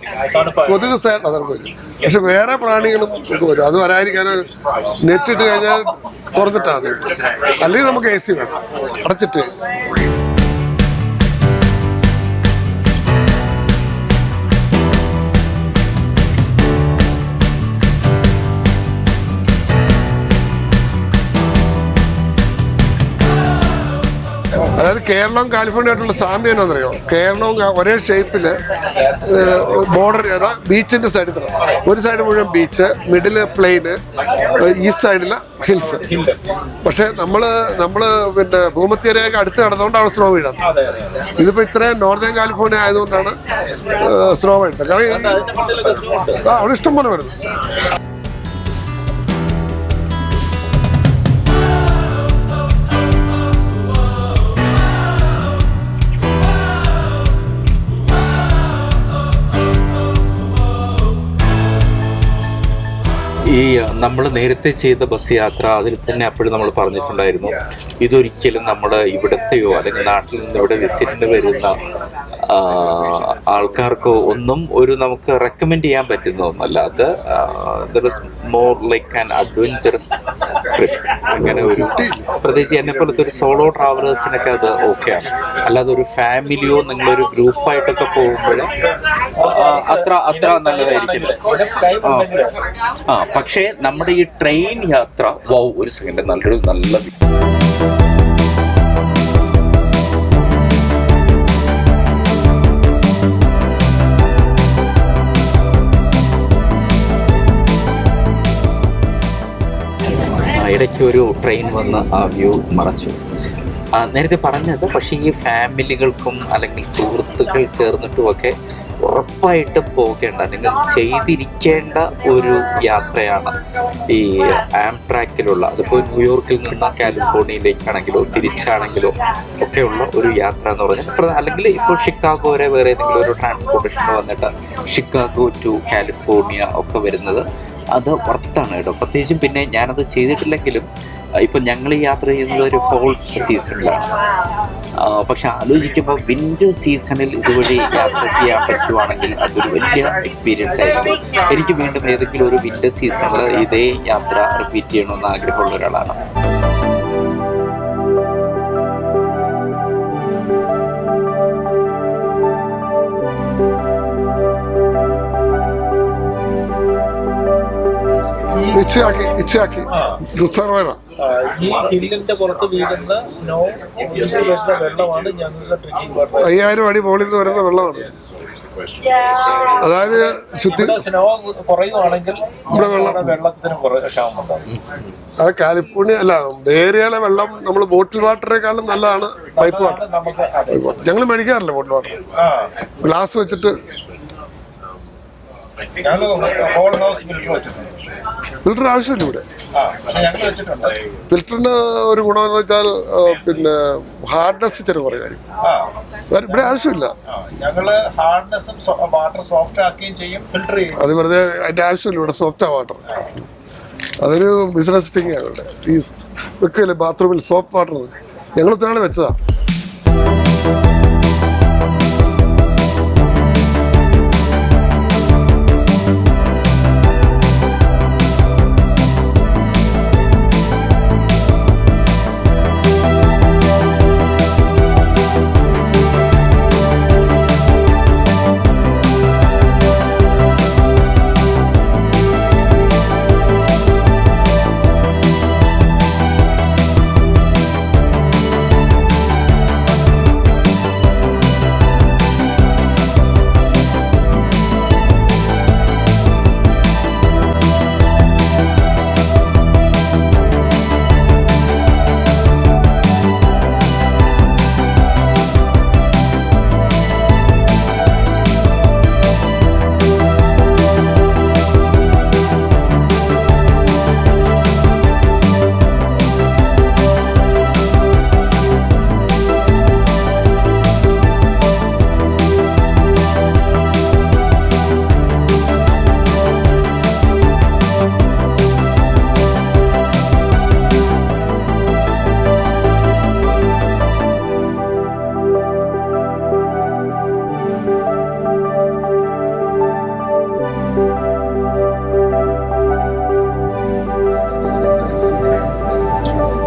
കൊതുക് സൈഡ് അതൊക്കെ വരും. പക്ഷെ വേറെ പ്രാണികളും ഒക്കെ വരും. അത് വരാതിരിക്കാൻ നെറ്റിട്ട് കഴിഞ്ഞാൽ തുറന്നിട്ടാണ്. അല്ലെങ്കിൽ നമുക്ക് AC വേണം അടച്ചിട്ട്. അതായത് കേരളവും കാലിഫോർണിയ ആയിട്ടുള്ള സാമ്യം എന്നറിയോ? കേരളവും ഒരേ ഷേപ്പില് ബോർഡർ ചെയ്ത ബീച്ചിന്റെ സൈഡിൽ തന്നെ. ഒരു സൈഡ് മുഴുവൻ ബീച്ച്, മിഡില് പ്ലെയിന്, ഈസ്റ്റ് സൈഡില് ഹിൽസ്. പക്ഷെ നമ്മള് പിന്നെ ഭൂമധ്യരേഖ അടുത്ത് കിടന്നുകൊണ്ടാണ് സ്നോ വീഴുന്നത്. ഇതിപ്പോ ഇത്രയും നോർത്തേൺ കാലിഫോർണിയ ആയതുകൊണ്ടാണ് സ്നോ വീഴുന്നത്. കാരണം അവിടെ ഇഷ്ടം പോലെ വരുന്നത്. ഈ നമ്മൾ നേരത്തെ ചെയ്ത ബസ് യാത്ര അതിൽ തന്നെ അപ്പോഴും നമ്മൾ പറഞ്ഞിട്ടുണ്ടായിരുന്നു, ഇതൊരിക്കലും നമ്മൾ ഇവിടത്തെയോ അല്ലെങ്കിൽ നാട്ടിൽ നിന്ന് ഇവിടെ വിസിറ്റിന് വരുന്ന ആൾക്കാർക്കോ ഒന്നും ഒരു നമുക്ക് റെക്കമെൻഡ് ചെയ്യാൻ പറ്റുന്ന ഒന്നല്ല. അത് there is more like an adventurous trip. അങ്ങനെ ഒരു പ്രത്യേകിച്ച് എന്നെ പോലത്തെ ഒരു സോളോ ട്രാവലേഴ്സിനൊക്കെ അത് ഓക്കെയാണ്. അല്ലാതെ ഒരു ഫാമിലിയോ നിങ്ങളൊരു ഗ്രൂപ്പായിട്ടൊക്കെ പോകുമ്പോൾ അത്ര നല്ലതായിരിക്കില്ല. പക്ഷേ നമ്മുടെ ഈ ട്രെയിൻ യാത്ര ഒരു സെക്കൻഡ് നല്ല ഇടയ്ക്ക് ഒരു ട്രെയിൻ വന്ന് ആ വ്യൂ മറച്ചു. നേരത്തെ പറഞ്ഞത് പക്ഷേ ഈ ഫാമിലികൾക്കും അല്ലെങ്കിൽ സുഹൃത്തുക്കൾ ചേർന്നിട്ടുമൊക്കെ ഉറപ്പായിട്ട് പോകേണ്ട അല്ലെങ്കിൽ ചെയ്തിരിക്കേണ്ട ഒരു യാത്രയാണ് ഈ ആംട്രാക്കിലുള്ള. അതിപ്പോൾ ന്യൂയോർക്കിൽ നിന്ന് കാലിഫോർണിയയിലേക്കാണെങ്കിലോ തിരിച്ചാണെങ്കിലോ ഒക്കെയുള്ള ഒരു യാത്ര എന്ന് പറഞ്ഞാൽ, അല്ലെങ്കിൽ ഇപ്പോൾ ഷിക്കാഗോ വരെ വേറെ ഏതെങ്കിലും ഒരു ട്രാൻസ്പോർട്ടേഷൻ വന്നിട്ട് ഷിക്കാഗോ ടു കാലിഫോർണിയ ഒക്കെ വരുന്നത് അത് വർത്താണ് കേട്ടോ. പ്രത്യേകിച്ചും പിന്നെ ഞാനത് ചെയ്തിട്ടില്ലെങ്കിലും ഇപ്പം ഞങ്ങൾ ഈ യാത്ര ചെയ്യുന്നത് ഒരു ഫോൾ സീസണിലാണ്. പക്ഷെ ആലോചിക്കുമ്പോൾ വിൻ്റർ സീസണിൽ ഇതുവഴി യാത്ര ചെയ്യാൻ പറ്റുവാണെങ്കിൽ അതൊരു വലിയ എക്സ്പീരിയൻസ് ആയിരിക്കും. എനിക്ക് വീണ്ടും ഏതെങ്കിലും ഒരു വിൻ്റർ സീസണിൽ ഇതേ യാത്ര റിപ്പീറ്റ് ചെയ്യണമെന്ന് ആഗ്രഹമുള്ള ഒരാളാണ്. ഇച്ചയാക്കി റിസർവറാ. ഈ ഹില്ലിന്റെ പുറത്ത് വീഴുന്ന സ്നോ വരുന്ന വെള്ളമാണ് ഞങ്ങൾക്ക് ഡ്രിങ്കിങ് വാട്ടർ. 5000 അടി മുകളിൽ നിന്ന് വരുന്ന വെള്ളമാണ്. അതായത് സ്നോ കുറയുവാണെങ്കിൽ വെള്ളത്തിന് ക്ഷാമം ഉണ്ടാവും. അത് കാലിഫോർണിയ അല്ല, ഏരിയയിലെ വെള്ളം നമ്മൾ ബോട്ടിൽ വാട്ടറിനേക്കാളും നല്ലതാണ് പൈപ്പ് വാട്ടർ. ഞങ്ങൾ മേടിക്കാറില്ല ബോട്ടിൽ വാട്ടർ, ഗ്ലാസ് വെച്ചിട്ട്. ഫിൽറ്റർ ആവശ്യമില്ല ഇവിടെ. ഫിൽറ്ററിന് ഒരു ഗുണമെന്ന് വെച്ചാൽ പിന്നെ ഹാർഡ്നെസ് ഇച്ചിരി കുറയായിരിക്കും. ഇവിടെ ആവശ്യമില്ല. അത് വെറുതെ അതിന്റെ ആവശ്യമില്ല. ഇവിടെ സോഫ്റ്റാ വാട്ടർ. അതൊരു ബിസിനസ് തിങ് ആണ് ഇവിടെ. ഈ വെക്കില്ലേ ബാത്റൂമിൽ സോഫ്റ്റ് വാട്ടർ, ഞങ്ങൾ ഒത്തിരി നാൾ വെച്ചതാ.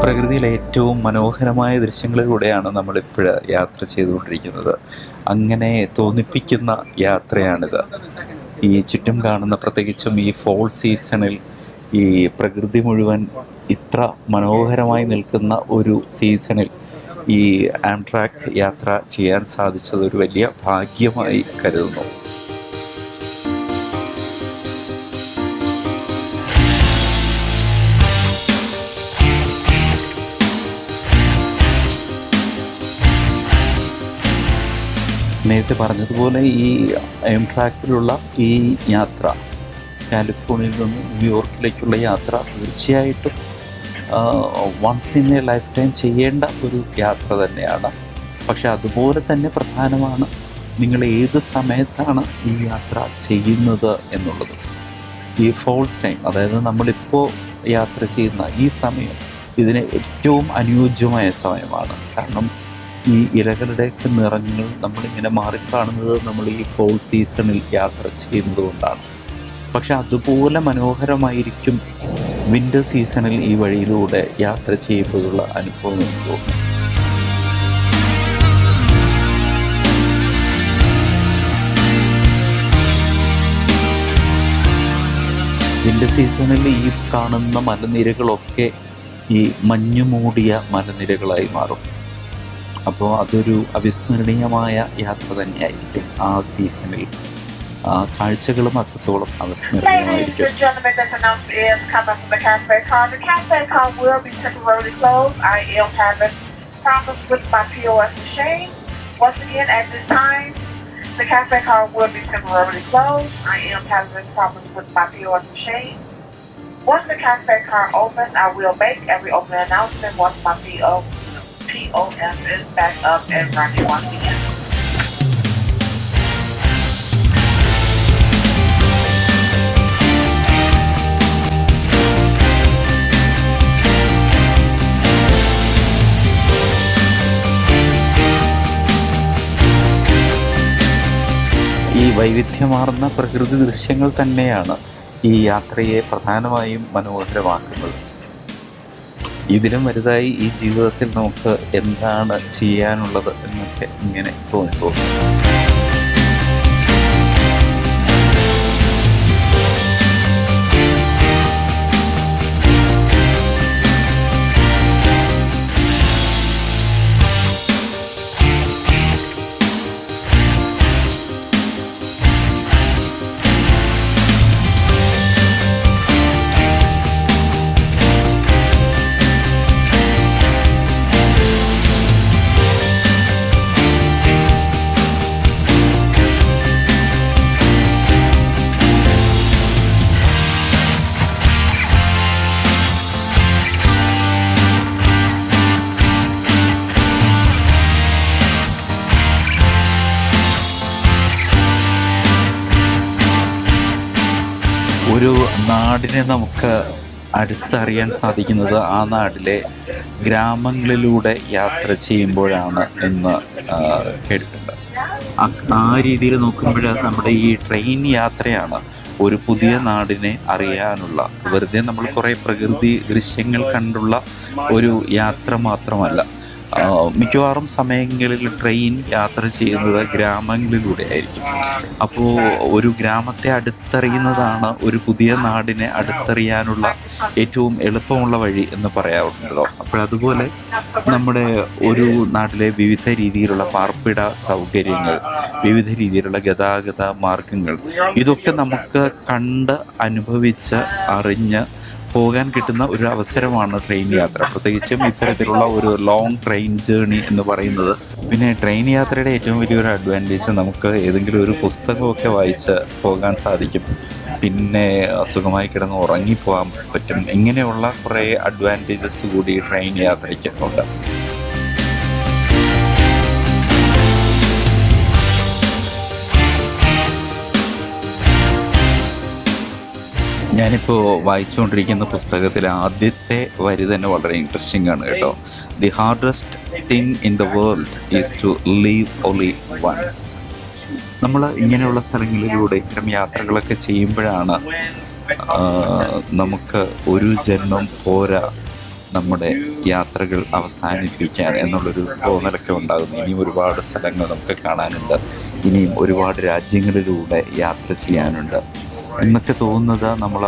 പ്രകൃതിയിലെ ഏറ്റവും മനോഹരമായ ദൃശ്യങ്ങളിലൂടെയാണ് നമ്മളിപ്പോൾ യാത്ര ചെയ്തുകൊണ്ടിരിക്കുന്നത്. അങ്ങനെ തോന്നിപ്പിക്കുന്ന യാത്രയാണിത്. ഈ ചുറ്റും കാണുന്ന, പ്രത്യേകിച്ചും ഈ ഫോൾ സീസണിൽ ഈ പ്രകൃതി മുഴുവൻ ഇത്ര മനോഹരമായി നിൽക്കുന്ന ഒരു സീസണിൽ ഈ ആംട്രാക്ക് യാത്ര ചെയ്യാൻ സാധിച്ചത് ഒരു വലിയ ഭാഗ്യമായി കരുതുന്നു. നേരത്തെ പറഞ്ഞതുപോലെ ഈ ആംട്രാക്കിലുള്ള ഈ യാത്ര, കാലിഫോർണിയയിൽ നിന്ന് ന്യൂയോർക്കിലേക്കുള്ള യാത്ര തീർച്ചയായിട്ടും once in a lifetime ചെയ്യേണ്ട ഒരു യാത്ര തന്നെയാണ്. പക്ഷെ അതുപോലെ തന്നെ പ്രധാനമാണ് നിങ്ങൾ ഏത് സമയത്താണ് ഈ യാത്ര ചെയ്യുന്നത് എന്നുള്ളത്. ഈ ഫോൾസ് ടൈം, അതായത് നമ്മളിപ്പോൾ യാത്ര ചെയ്യുന്ന ഈ സമയം ഇതിന് ഏറ്റവും അനുയോജ്യമായ സമയമാണ്. കാരണം ഈ ഇലകളുടെയൊക്കെ നിറങ്ങൾ നമ്മളിങ്ങനെ മാറിക്കാണുന്നത് നമ്മൾ ഈ ഫോൾ സീസണിൽ യാത്ര ചെയ്യുന്നത് കൊണ്ടാണ്. പക്ഷെ അതുപോലെ മനോഹരമായിരിക്കും വിൻ്റർ സീസണിൽ ഈ വഴിയിലൂടെ യാത്ര ചെയ്യുമ്പോഴുള്ള അനുഭവം എനിക്ക് തോന്നുന്നു. വിൻ്റർ സീസണിൽ ഈ കാണുന്ന മലനിരകളൊക്കെ ഈ മഞ്ഞുമൂടിയ മലനിരകളായി മാറും. അപ്പോൾ അതൊരു അവിസ്മരണീയമായ യാത്ര തന്നെയായിരിക്കും ആ സീസണിൽ. കാഴ്ചകളും അത്രത്തോളം അവിസ്മരണീയമായിരിക്കും. The cafe car will be temporarily closed. I am having problems with my POS machine. Once the cafe car opens, I will make every open announcement once my POS is back up and running once again. ഈ വൈവിധ്യമാർന്ന പ്രകൃതി ദൃശ്യങ്ങൾ തന്നെയാണ് ഈ യാത്രയെ പ്രധാനമായും മനോഹരമാക്കുന്നത്. ഇതിലും വലുതായി ഈ ജീവിതത്തിൽ നമുക്ക് എന്താണ് ചെയ്യാനുള്ളത് എന്നൊക്കെ ഇങ്ങനെ തോന്നിപ്പോകും. ഒരു നാടിനെ നമുക്ക് അടുത്തറിയാൻ സാധിക്കുന്നത് ആ നാട്ടിലെ ഗ്രാമങ്ങളിലൂടെ യാത്ര ചെയ്യുമ്പോഴാണ് എന്ന് കേട്ടിട്ടുണ്ട്. ആ രീതിയിൽ നോക്കുമ്പോൾ നമ്മുടെ ഈ ട്രെയിൻ യാത്രയാണ് ഒരു പുതിയ നാടിനെ അറിയാനുള്ള, വെറുതെ നമ്മൾ കുറേ പ്രകൃതി ദൃശ്യങ്ങൾ കണ്ടുള്ള ഒരു യാത്ര മാത്രമല്ല. മിക്കവാറും സമയങ്ങളിൽ ട്രെയിൻ യാത്ര ചെയ്യുന്നത് ഗ്രാമങ്ങളിലൂടെ ആയിരിക്കും. അപ്പോൾ ഒരു ഗ്രാമത്തെ അടുത്തറിയുന്നതാണ് ഒരു പുതിയ നാടിനെ അടുത്തറിയാനുള്ള ഏറ്റവും എളുപ്പമുള്ള വഴി എന്ന് പറയാറുണ്ടല്ലോ. അപ്പോഴതുപോലെ നമ്മുടെ ഒരു നാട്ടിലെ വിവിധ രീതിയിലുള്ള പാർപ്പിട സൗകര്യങ്ങൾ, വിവിധ രീതിയിലുള്ള ഗതാഗത മാർഗങ്ങൾ, ഇതൊക്കെ നമുക്ക് കണ്ട് അനുഭവിച്ച് അറിഞ്ഞ് പോകാൻ കിട്ടുന്ന ഒരു അവസരമാണ് ട്രെയിൻ യാത്ര, പ്രത്യേകിച്ചും ഇത്തരത്തിലുള്ള ഒരു ലോങ് ട്രെയിൻ ജേർണി എന്ന് പറയുന്നത്. പിന്നെ ട്രെയിൻ യാത്രയുടെ ഏറ്റവും വലിയൊരു അഡ്വാൻറ്റേജ് നമുക്ക് ഏതെങ്കിലും ഒരു പുസ്തകമൊക്കെ വായിച്ച് പോകാൻ സാധിക്കും. പിന്നെ സുഖമായി കിടന്ന് ഉറങ്ങിപ്പോകാൻ പറ്റും. ഇങ്ങനെയുള്ള കുറേ അഡ്വാൻറ്റേജസ് കൂടി ട്രെയിൻ യാത്രയ്ക്ക് ഉണ്ട്. ഞാനിപ്പോൾ വായിച്ചുകൊണ്ടിരിക്കുന്ന പുസ്തകത്തിലെ ആദ്യത്തെ വരി തന്നെ വളരെ ഇൻട്രസ്റ്റിംഗ് ആണ് കേട്ടോ. The hardest thing in the world is to live only once. നമ്മൾ ഇങ്ങനെയുള്ള സ്ഥലങ്ങളിലൂടെ ഇത്തരം യാത്രകളൊക്കെ ചെയ്യുമ്പോഴാണ് നമുക്ക് ഒരു ജന്മം പോരാ നമ്മുടെ യാത്രകൾ അവസാനിപ്പിക്കാൻ എന്നുള്ളൊരു തോന്നലൊക്കെ ഉണ്ടാകുന്നു. ഇനിയും ഒരുപാട് സ്ഥലങ്ങൾ നമുക്ക് കാണാനുണ്ട്, ഇനിയും ഒരുപാട് രാജ്യങ്ങളിലൂടെ യാത്ര ചെയ്യാനുണ്ട് എന്നൊക്കെ തോന്നുന്നത് നമ്മൾ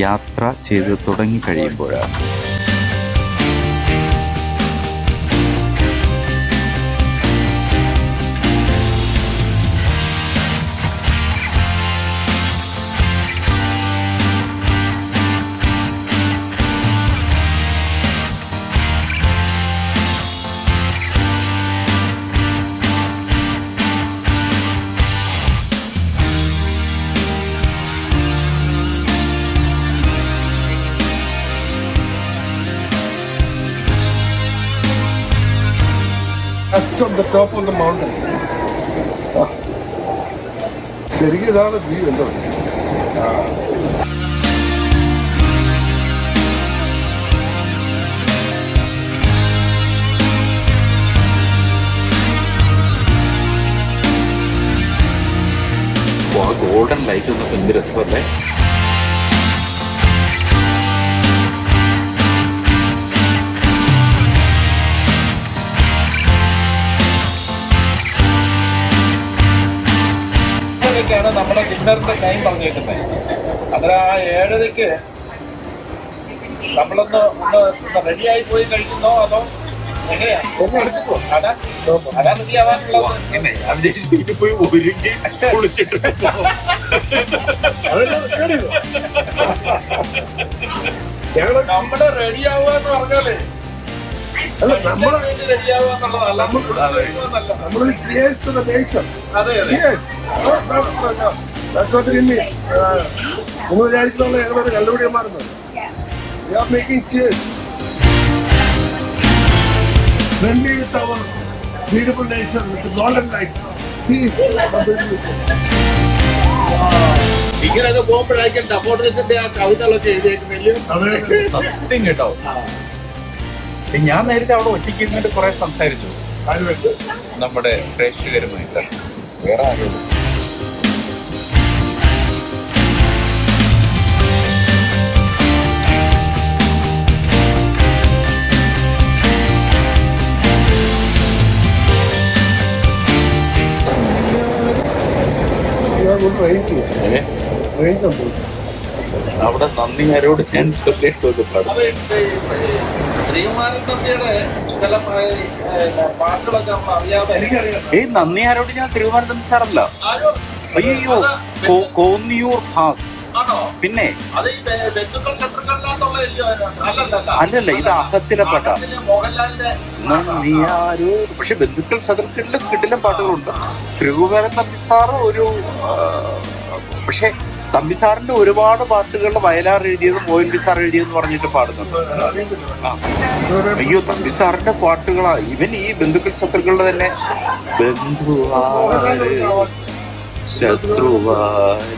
യാത്ര ചെയ്ത് തുടങ്ങിക്കഴിയുമ്പോഴാണ്. Just on the top of the mountain. ശരിക്കും ഇതാണ് വ്യൂ എന്തോ. ഗോൾഡൻ ലൈറ്റ് ഒന്നും എന്ത് രസമല്ലേ. ാണ് നമ്മുടെ ഡിന്നറിന്റെ ടൈം പറഞ്ഞേക്കുന്നത്. അതിൽ ആ 7:30 നമ്മളൊന്ന് റെഡിയായി പോയി കഴിക്കുന്നോ അതോ എങ്ങനെയാ? അതാ റെഡിയാവാനുള്ളത്. പോയി ഒരുങ്ങി കുളിച്ചിട്ട് നമ്മള് റെഡിയാവുക എന്ന് പറഞ്ഞാലേ നിങ്ങൾ വിചാരിക്കുന്ന ഞങ്ങളൊരു കണ്ടുപിടിയന്മാരുന്നു. We are making cheers. Friendly with our beautiful nature, with the golden lights. See, ഇങ്ങനെയൊക്കെ പോകുമ്പോഴായിരിക്കും ഡഫോഡിൽസിന്റെ ആ കവിതകളൊക്കെ എഴുതിയേക്കുന്നില്ല. സത്യം കേട്ടോ. ഞാൻ നേരത്തെ അവിടെ ഒറ്റയ്ക്ക് ഇരുന്നിട്ട് കുറെ സംസാരിച്ചു നമ്മുടെ പ്രേക്ഷകരുമായിട്ട്. വേറെ ആരും ട്രെയിൻ ചെയ്യാം. ട്രെയിൻ കണ്ടു അവിടെ നന്ദിമാരോട് ഞാൻ ചൊല്ലിട്ട് ശ്രീകുമാരൻ തമ്പിയുടെ ചില പാട്ടുകളൊക്കെ നമ്മൾ അറിയാതെ ഏയ് നന്ദിയാരോട് ഞാൻ ശ്രീകുമാരൻ തമ്പി സാറല്ല. അയ്യോ, കോന്നിയൂർ ഭാസ്. പിന്നെ അല്ലല്ല, ഇത് അഹത്തിലെ പാട്ടാ. നന്ദിയാരോ. പക്ഷെ ബന്ധുക്കൾ സദർക്കിലും കിട്ടിലും പാട്ടുകളുണ്ട്. ശ്രീകുമാരൻ തമ്പി സാറ് ഒരു പക്ഷെ തമ്പി സാറിന്റെ ഒരുപാട് പാട്ടുകളുടെ വയലാർ എഴുതിയതും ONV സാർ എഴുതിയതെന്ന് പറഞ്ഞിട്ട് പാടുന്നുണ്ട്. അയ്യോ, തമ്പി സാറിന്റെ പാട്ടുകളാ. ഇവൻ ഈ ബന്ധുക്കൾ ശത്രുക്കളുടെ തന്നെ ബന്ധുവാര് ശത്രുവാര്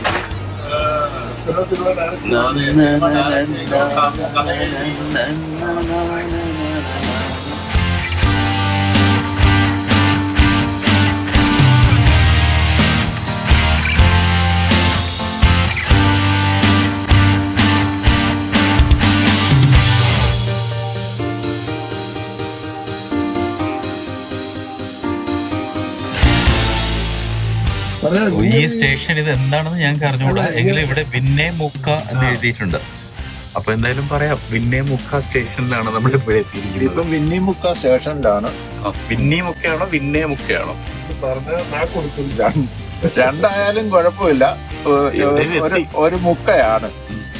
ഈ സ്റ്റേഷൻ ഇത് എന്താണെന്ന് ഞങ്ങൾക്ക് അറിഞ്ഞുകൂടാ, എങ്കിലും ഇവിടെ വിന്നെ മുക്ക എന്ന് എഴുതിയിട്ടുണ്ട്. അപ്പൊ എന്തായാലും പറയാം, വിന്നെ മുക്ക സ്റ്റേഷനിലാണ് നമ്മൾ ഇവിടെ എത്തിയിരിക്കുന്നത്. ഇപ്പം വിന്നിമുക്ക സ്റ്റേഷനിലാണ്. വിന്നി മുക്കയാണോ വിന്നെ മുക്കയാണോ? രണ്ടായാലും കുഴപ്പമില്ല, ഒരു മുക്കയാണ്.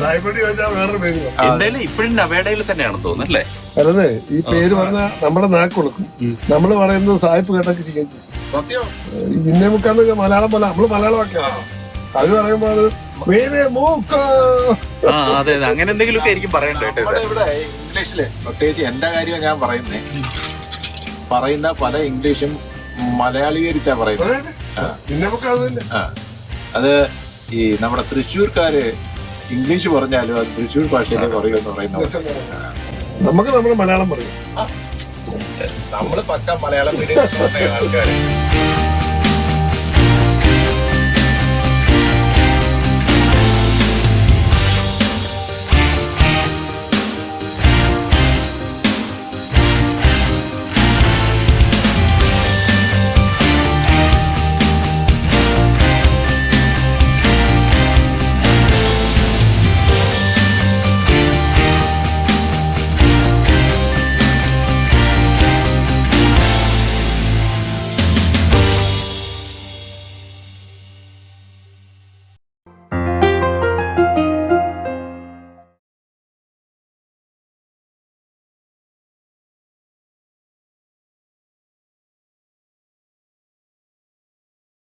വേറൊരു പേര് എന്തായാലും ഇപ്പോഴും നവേഡയിൽ തന്നെയാണെന്ന് തോന്നുന്നു അല്ലേ? അല്ലേ? ഈ പേര് പറഞ്ഞാൽ നമ്മുടെ നാക്ക് കൊടുക്കും. നമ്മൾ പറയുന്നത് സായിപ്പ് കേട്ടൊക്കെ സത്യം. ഇന്നെ മുക്കാന്നൊക്കെ മലയാളം പോലെ നമ്മള് മലയാളമൊക്കെയാണ്. അത് പറയുമ്പോ അത് അതെ അതെ, അങ്ങനെ എന്തെങ്കിലുമൊക്കെ ആയിരിക്കും പറയണ്ടേ. ഇവിടെ ഇംഗ്ലീഷില് പ്രത്യേകിച്ച് എന്റെ കാര്യം ഞാൻ പറയുന്ന പല ഇംഗ്ലീഷും മലയാളീകരിച്ചാ പറയുന്നത്. പിന്നെ നമുക്ക് അത് തന്നെ. അത് ഈ നമ്മുടെ തൃശ്ശൂർക്കാര് ഇംഗ്ലീഷ് പറഞ്ഞാലും അത് തൃശ്ശൂർ ഭാഷയിലേ പറയുമെന്ന് പറയുന്നത്. നമുക്ക് നമ്മുടെ മലയാളം പറയും. നമ്മള് പക്ക മലയാളം മീഡിയം ആൾക്കാര്.